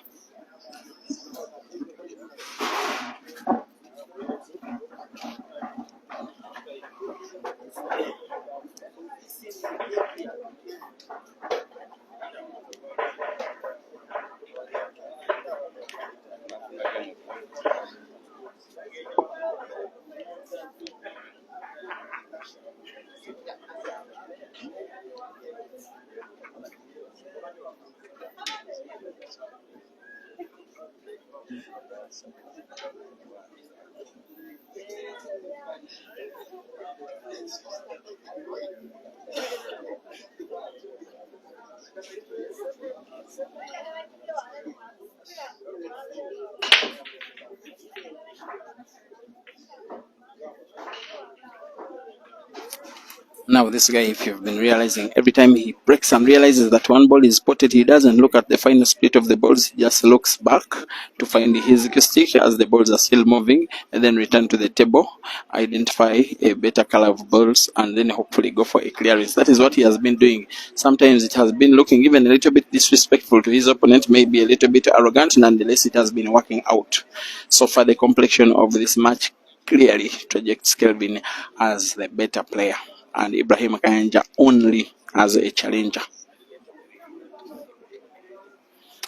Now this guy, if you've been realizing, every time he breaks and realizes that one ball is spotted, he doesn't look at the final split of the balls, he just looks back to find his stick as the balls are still moving, and then return to the table, identify a better color of balls, and then hopefully go for a clearance. That is what he has been doing. Sometimes it has been looking even a little bit disrespectful to his opponent, maybe a little bit arrogant, nonetheless it has been working out. So far the complexion of this match clearly projects Kelvin as the better player and Ibrahim Kayanja only as a challenger.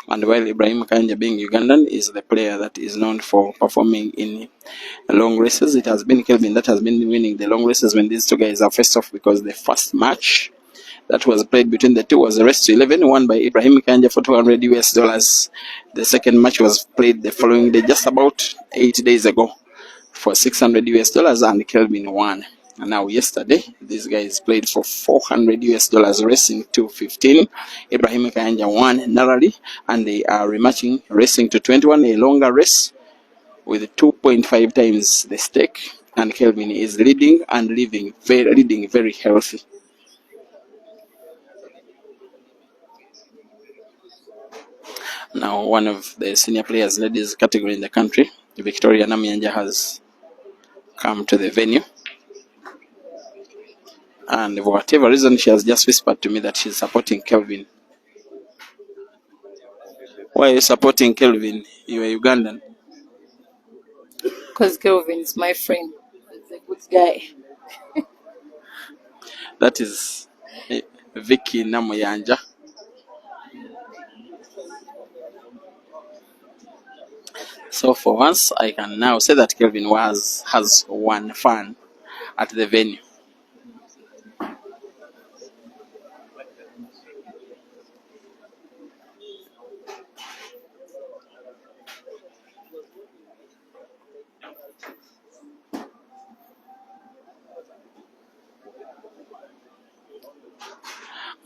And while Ibrahim Kayanja, being Ugandan, is the player that is known for performing in long races, it has been Kelvin that has been winning the long races when these 2 guys are faced off, because the first match that was played between the 2 was a race to 11 won by Ibrahim Kayanja for $200. The second match was played the following day, just about 8 days ago, for $600, and Kelvin won. And now yesterday, these guys played for $400, racing to 15. Ibrahim Kayanja won narrowly, and they are rematching, racing to 21, a longer race with 2.5 times the stake. And Kelvin is leading and leading very healthy. Now, one of the senior players ladies category in the country, Victoria Namyanja, has come to the venue. And for whatever reason, she has just whispered to me that she's supporting Kelvin. Why are you supporting Kelvin? You are Ugandan. Because Kelvin is my friend. He's a good guy. That is Vicky Namuyanja. So for once, I can now say that Kelvin has won fun at the venue.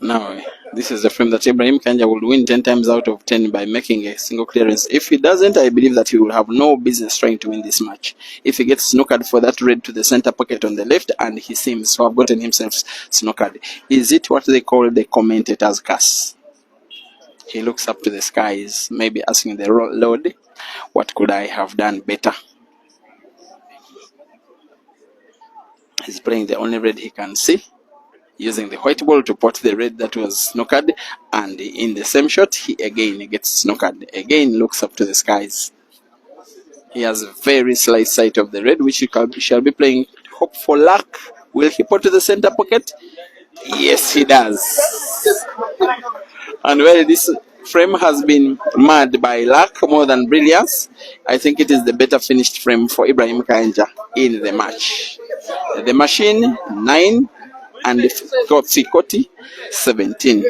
Now, this is the frame that Ibrahim Kayanja will win 10 times out of 10 by making a single clearance. If he doesn't, I believe that he will have no business trying to win this match. If he gets snookered for that red to the center pocket on the left, and he seems to have gotten himself snookered. Is it what they call the commentator's curse? He looks up to the skies, maybe asking the Lord, what could I have done better? He's playing the only red he can see, using the white ball to pot the red that was snookered, and in the same shot, he again gets snookered. Again looks up to the skies. He has a very slight sight of the red, which he shall be playing. Hope for luck. Will he pot to the center pocket? Yes, he does. And while this frame has been marred by luck more than brilliance, I think it is the better finished frame for Ibrahim Kayanja in the match. The machine 9 and Fikoti 17.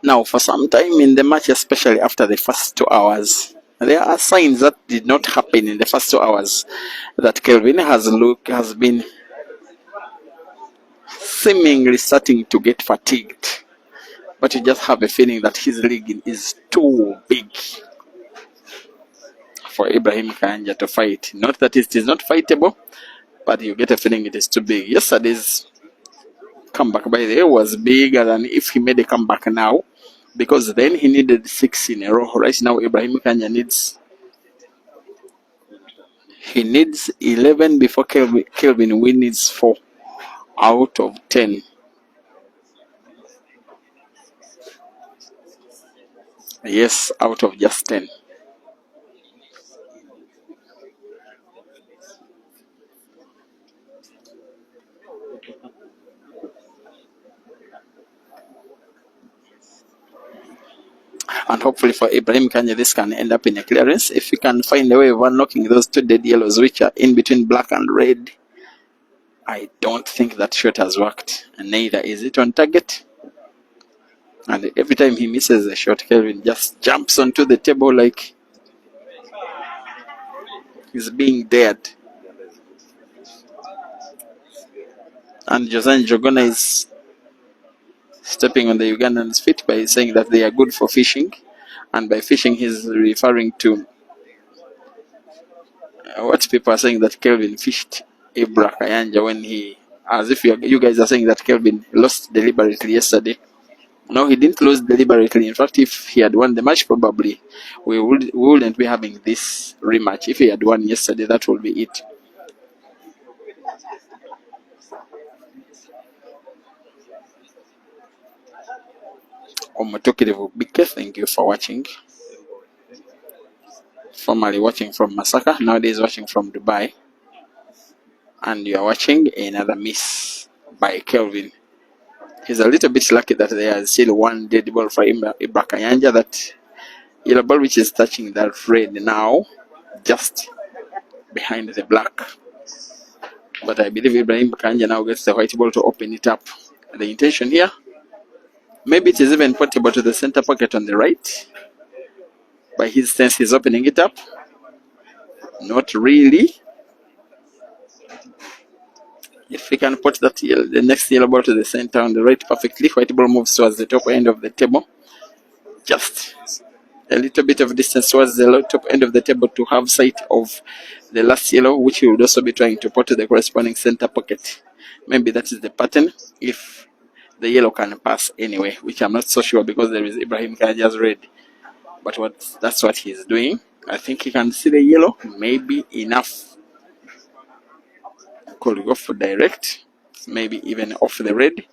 Now, for some time in the match, especially after the first 2 hours, there are signs that did not happen in the first 2 hours. That Kelvin has been seemingly starting to get fatigued, but you just have a feeling that his league is too big for Ibrahim Kayanja to fight. Not that it is not fightable, but you get a feeling it is too big. Yesterday's comeback, by the way, was bigger than if he made a comeback now, because then he needed 6 in a row. Right now, Ibrahim Kayanja needs 11 before Kelvin wins 4 out of 10. Yes, out of just 10. And hopefully for Ibrahim Kanye, this can end up in a clearance. If you can find a way of unlocking those 2 dead yellows, which are in between black and red, I don't think that shot has worked. And neither is it on target. And every time he misses a shot, Kelvin just jumps onto the table like he's being dared. And Josan Jogona is stepping on the Ugandan's feet by saying that they are good for fishing. And by fishing, he's referring to what people are saying, that Kelvin fished Ibra Kayanja when he, as if you guys are saying that Kelvin lost deliberately yesterday. No, he didn't lose deliberately. In fact, if he had won the match, probably we wouldn't be having this rematch. If he had won yesterday, that would be it. Omutokirivu Bike, thank you for watching. Formerly watching from Masaka, nowadays watching from Dubai. And you are watching another miss by Kelvin. He's a little bit lucky that there is still one dead ball for Ibrahim Kayanja, that yellow ball which is touching that red now, just behind the black. But I believe Ibrahim Kayanja now gets the white ball to open it up. The intention here, maybe it is even portable to the center pocket on the right. By his stance, he's opening it up. Not really. If he can put that the next yellow ball to the center on the right perfectly, white ball moves towards the top end of the table. Just a little bit of distance towards the top end of the table to have sight of the last yellow, which he would also be trying to put to the corresponding center pocket. Maybe that is the pattern. If the yellow can pass anyway, which I'm not so sure because there is Ibrahim Kaja's red. But that's what he's doing. I think he can see the yellow, maybe enough. Could go for direct, maybe even off the red.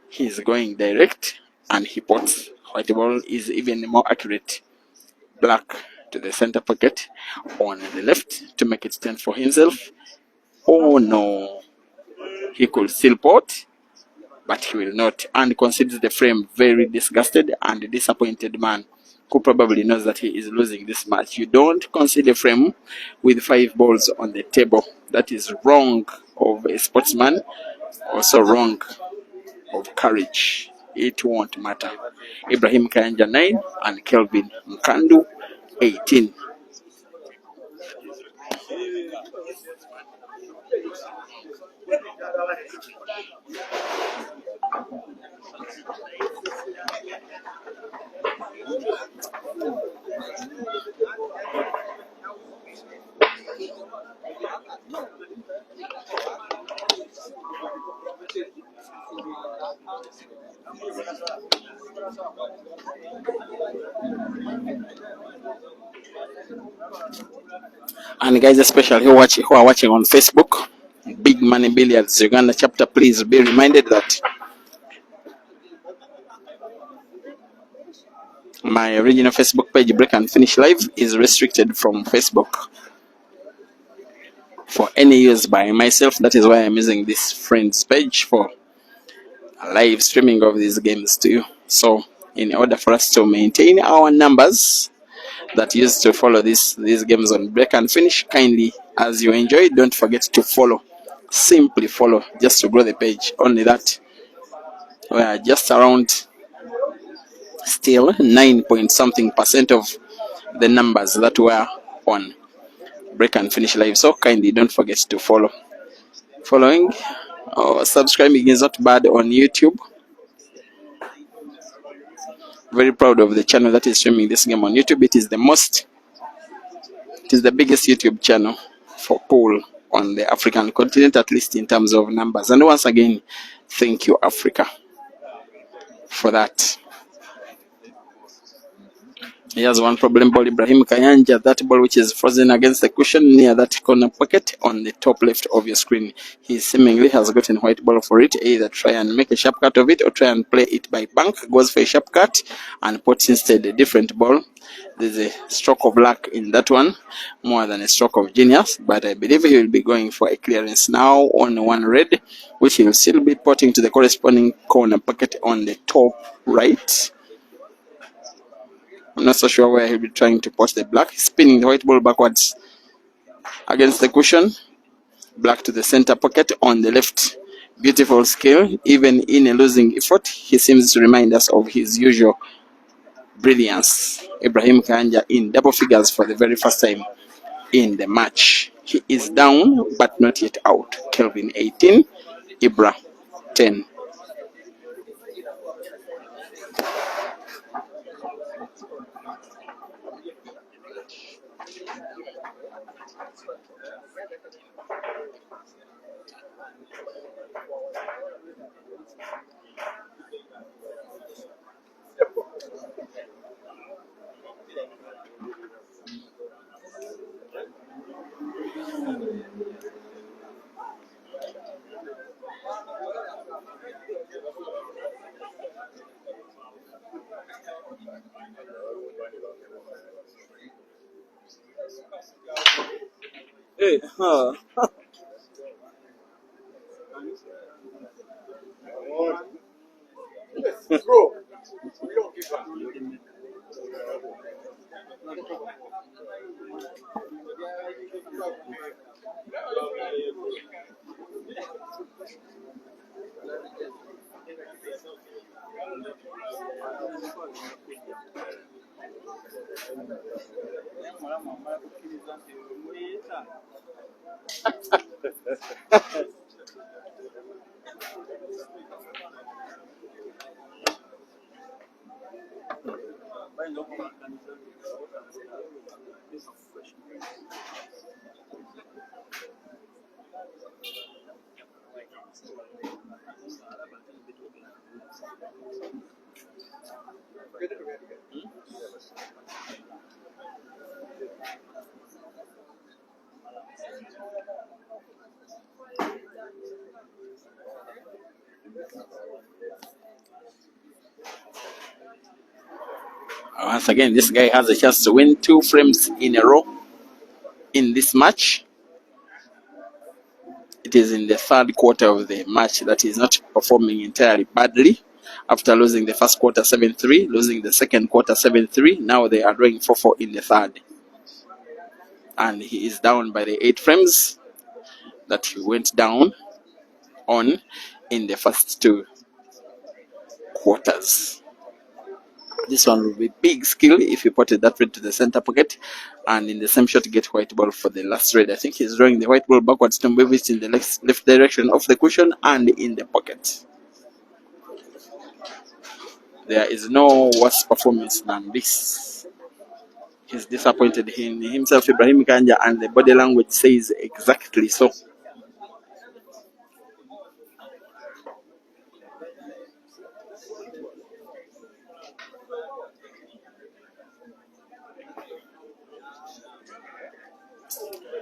He's going direct, and he puts white ball is even more accurate. Black to the center pocket on the left to make it stand for himself. Oh no, he could still pot, but he will not, and considers the frame very disgusted and disappointed man who probably knows that he is losing this match. You don't consider frame with 5 balls on the table. That is wrong of a sportsman, also wrong of courage. It won't matter. Ibrahim Kayanja 9 and Kelvin Nkandu 18. And guys, especially who are watching on Facebook, Big Money Billiards Uganda chapter, please be reminded that my original Facebook page, Break and Finish Live, is restricted from Facebook for any use by myself. That is why I'm using this friends page for live streaming of these games to you. So in order for us to maintain our numbers that used to follow these games on Break and Finish, kindly, as you enjoy, don't forget to follow. Simply follow, just to grow the page. Only that. We are just around still 9 point something percent of the numbers that were on Break and Finish Live. So kindly don't forget to follow. Following or subscribing is not bad on YouTube. Very proud of the channel that is streaming this game on YouTube. It is the biggest YouTube channel for pool on the African continent, at least in terms of numbers. And once again, thank you, Africa, for that. Here's one problem ball, Ibrahim Kayanja, that ball which is frozen against the cushion near that corner pocket on the top left of your screen. He seemingly has gotten white ball for it. Either try and make a sharp cut of it or try and play it by bank. Goes for a sharp cut and puts instead a different ball. There's a stroke of luck in that one, more than a stroke of genius, but I believe he will be going for a clearance now on one red, which he will still be putting to the corresponding corner pocket on the top right. I'm not so sure where he'll be trying to put the black. Spinning the white ball backwards against the cushion. Black to the center pocket on the left. Beautiful skill. Even in a losing effort, he seems to remind us of his usual brilliance. Ibrahim Kayanja in double figures for the very first time in the match. He is down, but not yet out. Kelvin 18, Ibra 10. Hey, huh. Bro, we don't give up. Once again, this guy has a chance to win 2 frames in a row in this match. It is in the third quarter of the match that he's not performing entirely badly. After losing the first quarter 7-3, losing the second quarter 7-3, now they are drawing 4-4 in the third. And he is down by the 8 frames that he went down on in the first 2 quarters. This one will be big skill if you put that red to the center pocket and in the same shot get white ball for the last red. I think he's drawing the white ball backwards to move it in the left direction of the cushion and in the pocket. There is no worse performance than this. He's disappointed in himself, Ibrahim Kayanja, and the body language says exactly so.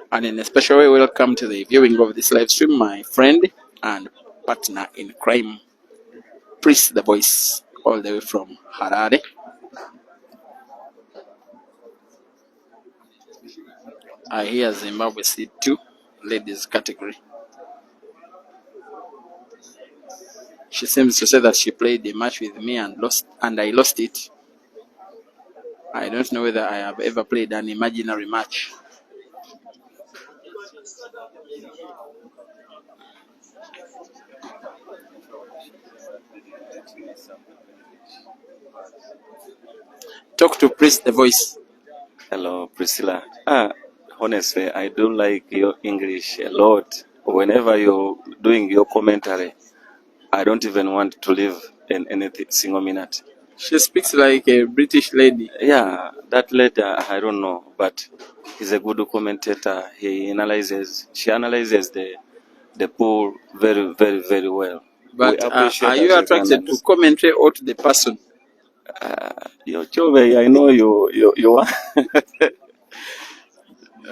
And in a special way, welcome to the viewing of this live stream, my friend and partner in crime, Priest the Voice, all the way from Harare. I hear Zimbabwe seed 2, ladies category. She seems to say that she played the match with me and I lost it. I don't know whether I have ever played an imaginary match. Talk to Priest the Voice. Hello, Priscilla. Honestly, I do like your English a lot. Whenever you're doing your commentary, I don't even want to live in any single minute. She speaks like a British lady. Yeah, that lady, I don't know, but he's a good commentator. She analyzes the pool very, very, very well. But are you attracted to commentary or to the person? Yo, Chove, I know you are.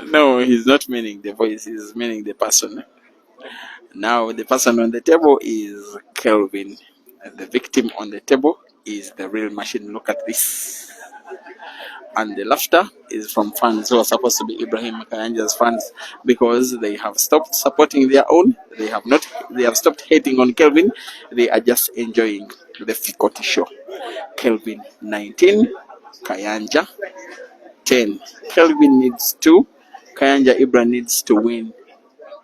No, he's not meaning the voice, he's meaning the person. Now, the person on the table is Kelvin. The victim on the table is the real machine. Look at this. And the laughter is from fans who are supposed to be Ibrahim Kayanja's fans because they have stopped supporting their own. They have stopped hating on Kelvin. They are just enjoying the Fikoti show. Kelvin 19, Kayanja 10. Kelvin needs 2. Kayanja Ibrahim needs to win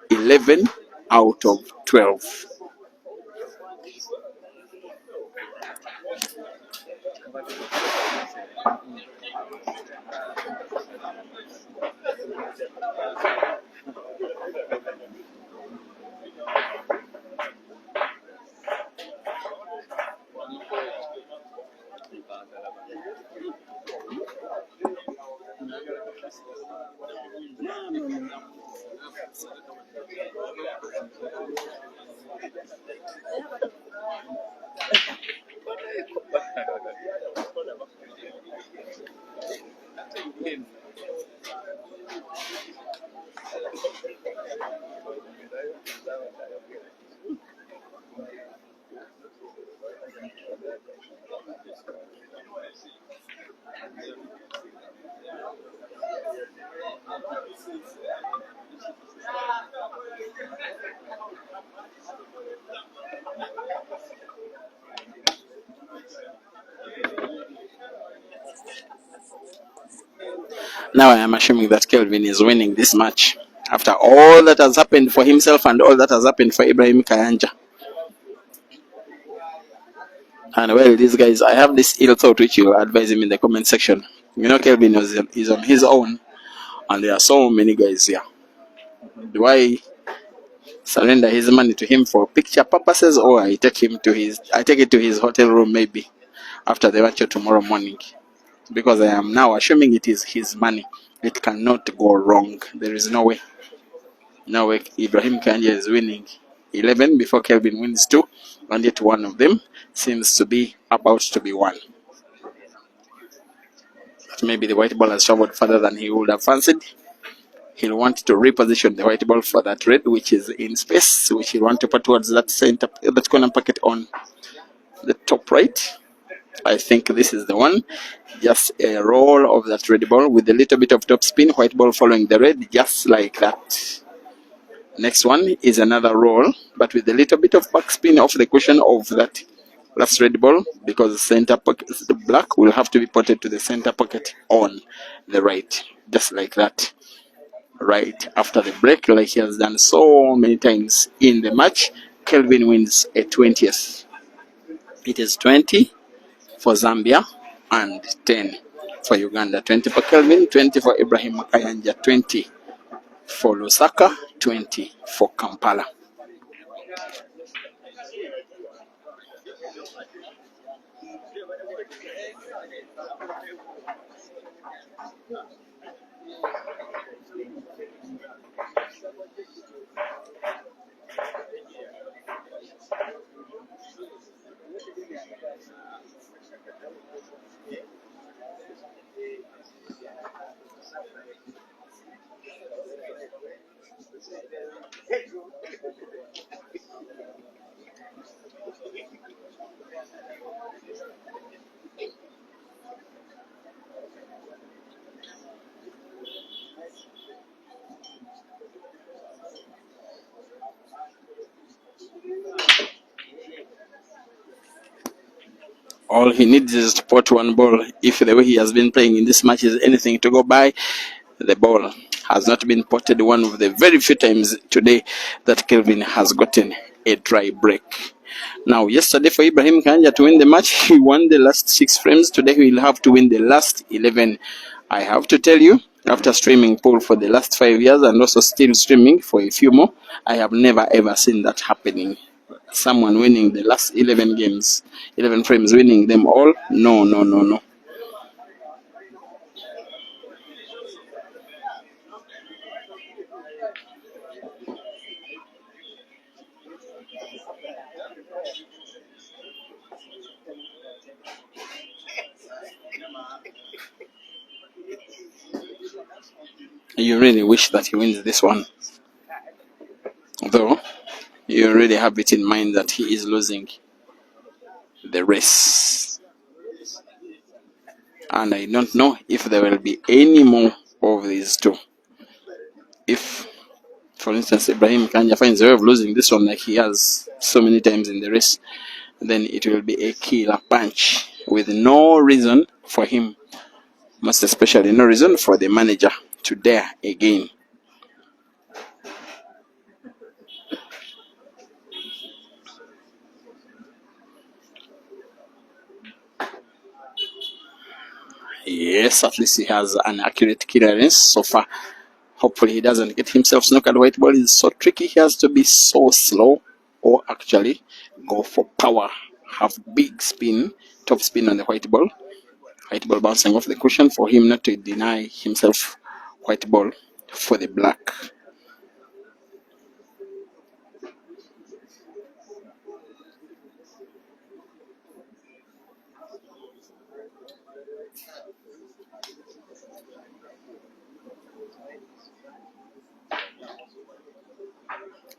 11 out of 12. Now I am assuming that Kelvin is winning this match after all that has happened for himself and all that has happened for Ibrahim Kayanja. And well, these guys, I have this ill thought which you advise him in the comment section. You know, Kelvin is on his own, and there are so many guys here. Do I surrender his money to him for picture purposes, or I take it to his hotel room maybe after the match tomorrow morning? Because I am now assuming it is his money. It cannot go wrong. There is no way. No way. Ibrahim Kayanja is winning 11 before Kelvin wins 2, and yet one of them seems to be about to be won. But maybe the white ball has traveled further than he would have fancied. He'll want to reposition the white ball for that red, which is in space, which he'll want to put towards that center, that corner pocket on the top right. I think this is the one. Just a roll of that red ball with a little bit of top spin, white ball following the red, just like that. Next one is another roll, but with a little bit of backspin off the cushion of that last red ball, because the center pocket, the black, will have to be potted to the center pocket on the right, just like that. Right after the break, like he has done so many times in the match, Kelvin wins a 20th. It is 20 for Zambia and 10 for Uganda. 20 for Kelvin, 20 for Ibrahim Kayanja, 20 for Lusaka, 20 for Kampala. All he needs is to pot one ball. If the way he has been playing in this match is anything to go by, the ball has not been potted one of the very few times today that Kelvin has gotten a dry break. Now, yesterday for Ibrahim Kayanja to win the match, he won the last 6 frames. Today he will have to win the last 11. I have to tell you, after streaming pool for the last 5 years and also still streaming for a few more, I have never ever seen that happening. Someone winning the last 11 games, 11 frames, winning them all. No. You really wish that he wins this one, though you really have it in mind that he is losing the race. And I don't know if there will be any more of these two. If, for instance, Ibrahim Kayanja finds a way of losing this one like he has so many times in the race, then it will be a killer punch with no reason for him, most especially no reason for the manager to dare again. Yes, at least he has an accurate clearance so far. Hopefully he doesn't get himself snookered. White ball is so tricky. He has to be so slow, or actually go for power. Have big spin, top spin on the white ball. White ball bouncing off the cushion for him not to deny himself white ball for the black.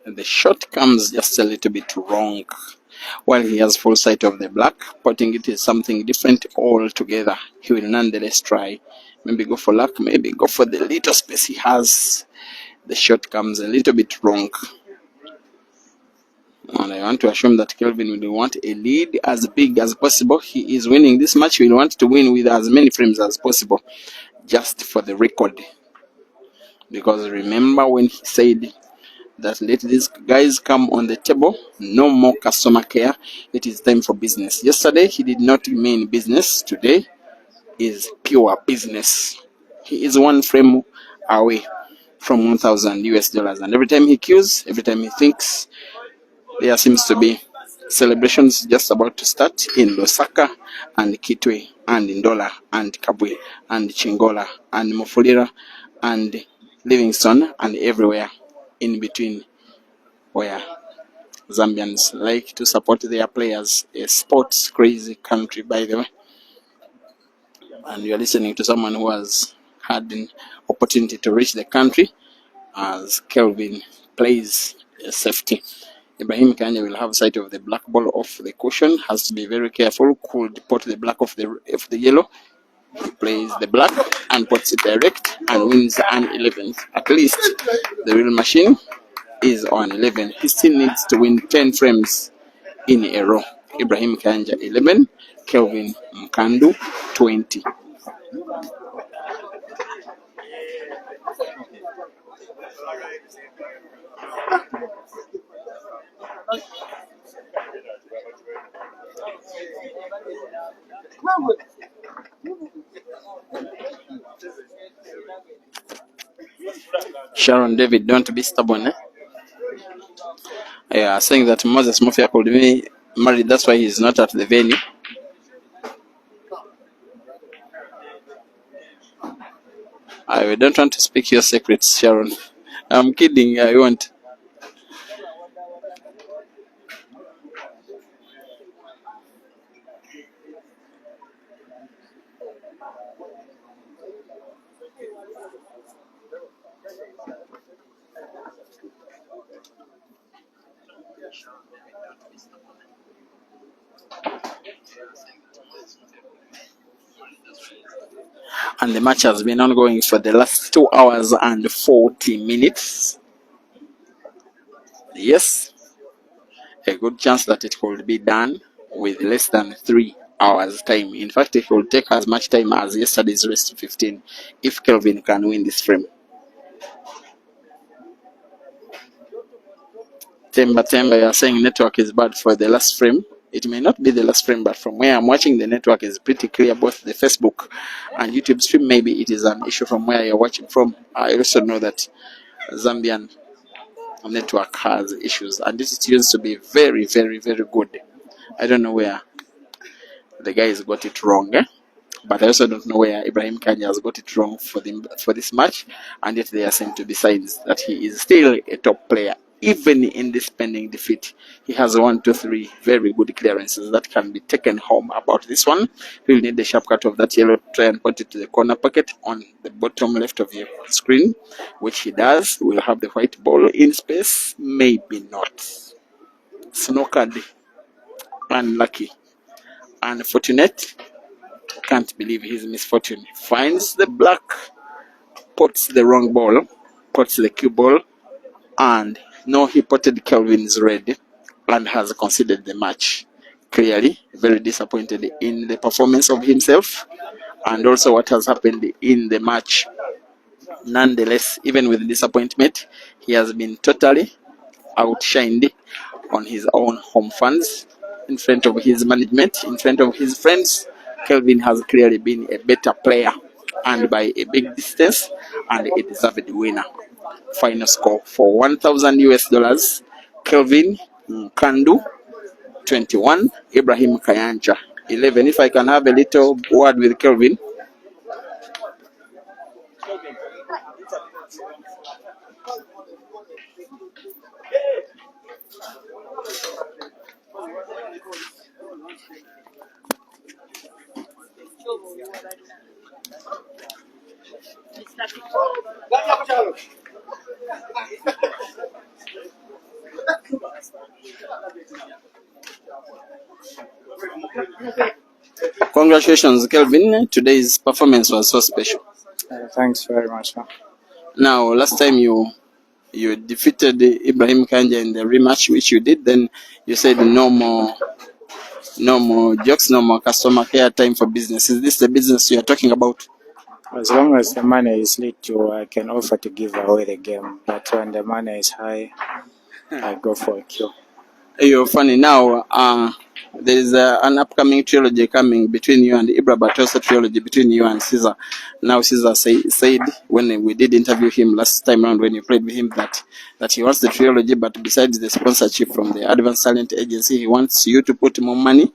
The shot comes just a little bit wrong. While he has full sight of the black, potting it is something different altogether. He will nonetheless try. Maybe go for luck, maybe go for the little space he has. The shot comes a little bit wrong. And I want to assume that Kelvin will want a lead as big as possible. He is winning this match. He will want to win with as many frames as possible. just for the record. Because remember when he said that let these guys come on the table, no more customer care, it is time for business. Yesterday he did not mean business, today is pure business. He is one frame away from 1,000 US dollars, and every time he cues, every time he thinks, there seems to be celebrations just about to start in Lusaka and Kitwe and Ndola and Kabwe and Chingola and Mufulira and Livingston and everywhere in between, where Zambians like to support their players. A sports crazy country, by the way. And you are listening to someone who has had an opportunity to reach the country as Kelvin plays a safety. Ibrahim Kayanja will have sight of the black ball of the cushion, has to be very careful, could pot the black of the yellow. He plays the black and puts it direct and wins an 11th. At least the real machine is on 11. He still needs to win 10 frames in a row. Ibrahim Kayanja 11, Kelvin Nkandu 20. Sharon David, don't be stubborn, eh? Yeah, saying that Moses Mafia could be married, that's why he's not at the venue. I don't want to speak your secrets, Sharon. I'm kidding, I won't. And the match has been ongoing for the last 2 hours and 40 minutes. Yes, a good chance that it could be done with less than 3 hours time. In fact, it will take as much time as yesterday's race to 15 if Kelvin can win this frame. Temba, you are saying network is bad for the last frame. It may not be the last frame, but from where I'm watching, the network is pretty clear. Both the Facebook and YouTube stream, maybe it is an issue from where you're watching from. I also know that Zambian network has issues, and this used to be very, very, very good. I don't know where the guys got it wrong, but I also don't know where Ibrahim Kayanja has got it wrong for this match, and yet there seem to be signs that he is still a top player. Even in this pending defeat, he has 1, 2, 3 very good clearances that can be taken home. About this one, he'll need the sharp cut of that yellow, try and put it to the corner pocket on the bottom left of your screen, which he does. We'll have the white ball in space, maybe not. Snookered, unlucky, unfortunate. Can't believe his misfortune. Finds the black, puts the wrong ball, puts the cue ball, and no, he potted Kelvin's red and has conceded the match. Clearly, very disappointed in the performance of himself and also what has happened in the match. Nonetheless, even with disappointment, he has been totally outshined on his own home fans, in front of his management, in front of his friends. Kelvin has clearly been a better player, and by a big distance, and a deserved winner. Final score for 1,000 US dollars. Kelvin Nkandu 21, Ibrahim Kayanja 11. If I can have a little word with Kelvin. Congratulations, Kelvin. Today's performance was so special. Thanks very much. Now, last time you defeated Ibrahim Kayanja in the rematch, which you did, then you said no more jokes, no more customer care, time for business. Is this the business you are talking about? As long as the money is little, I can offer to give away the game. But when the money is high, I go for a kill. You're funny now. There is an upcoming trilogy coming between you and Ibra, but also trilogy between you and Caesar. Now Caesar said when we did interview him last time around when you played with him that he wants the trilogy, but besides the sponsorship from the Advanced Talent Agency, he wants you to put more money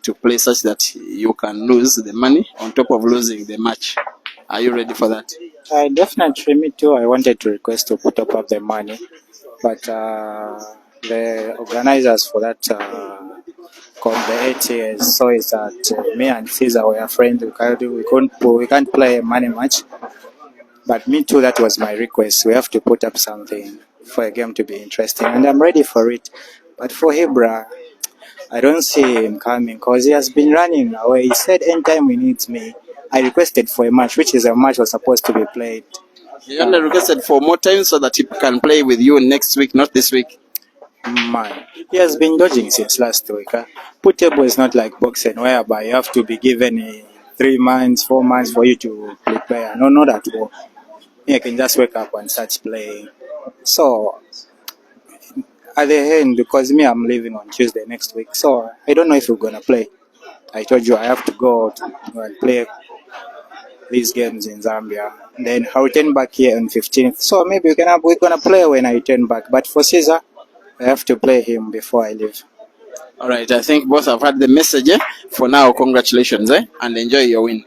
to play such that you can lose the money on top of losing the match. Are you ready for that? Definitely, me too. I wanted to request to put up the money, but the organizers for that called the ATS saw is that me and Caesar were friends. We can't play a money match. But me too, that was my request. We have to put up something for a game to be interesting, and I'm ready for it. But for Ibra, I don't see him coming because he has been running away. He said anytime he needs me, I requested for a match, which is a match was supposed to be played. He only requested for more time so that he can play with you next week, not this week. Man, he has been dodging since last week. Putable is not like boxing, whereby you have to be given 3 months, 4 months for you to prepare. No, not at all. You can just wake up and start playing. So at the end, because me, I'm leaving on Tuesday next week, so I don't know if we're gonna play. I told you I have to go and play these games in Zambia. Then I'll return back here on 15th. So maybe we're gonna play when I return back. But for Caesar, I have to play him before I leave. All right, I think both have had the message. For now, congratulations, and enjoy your win.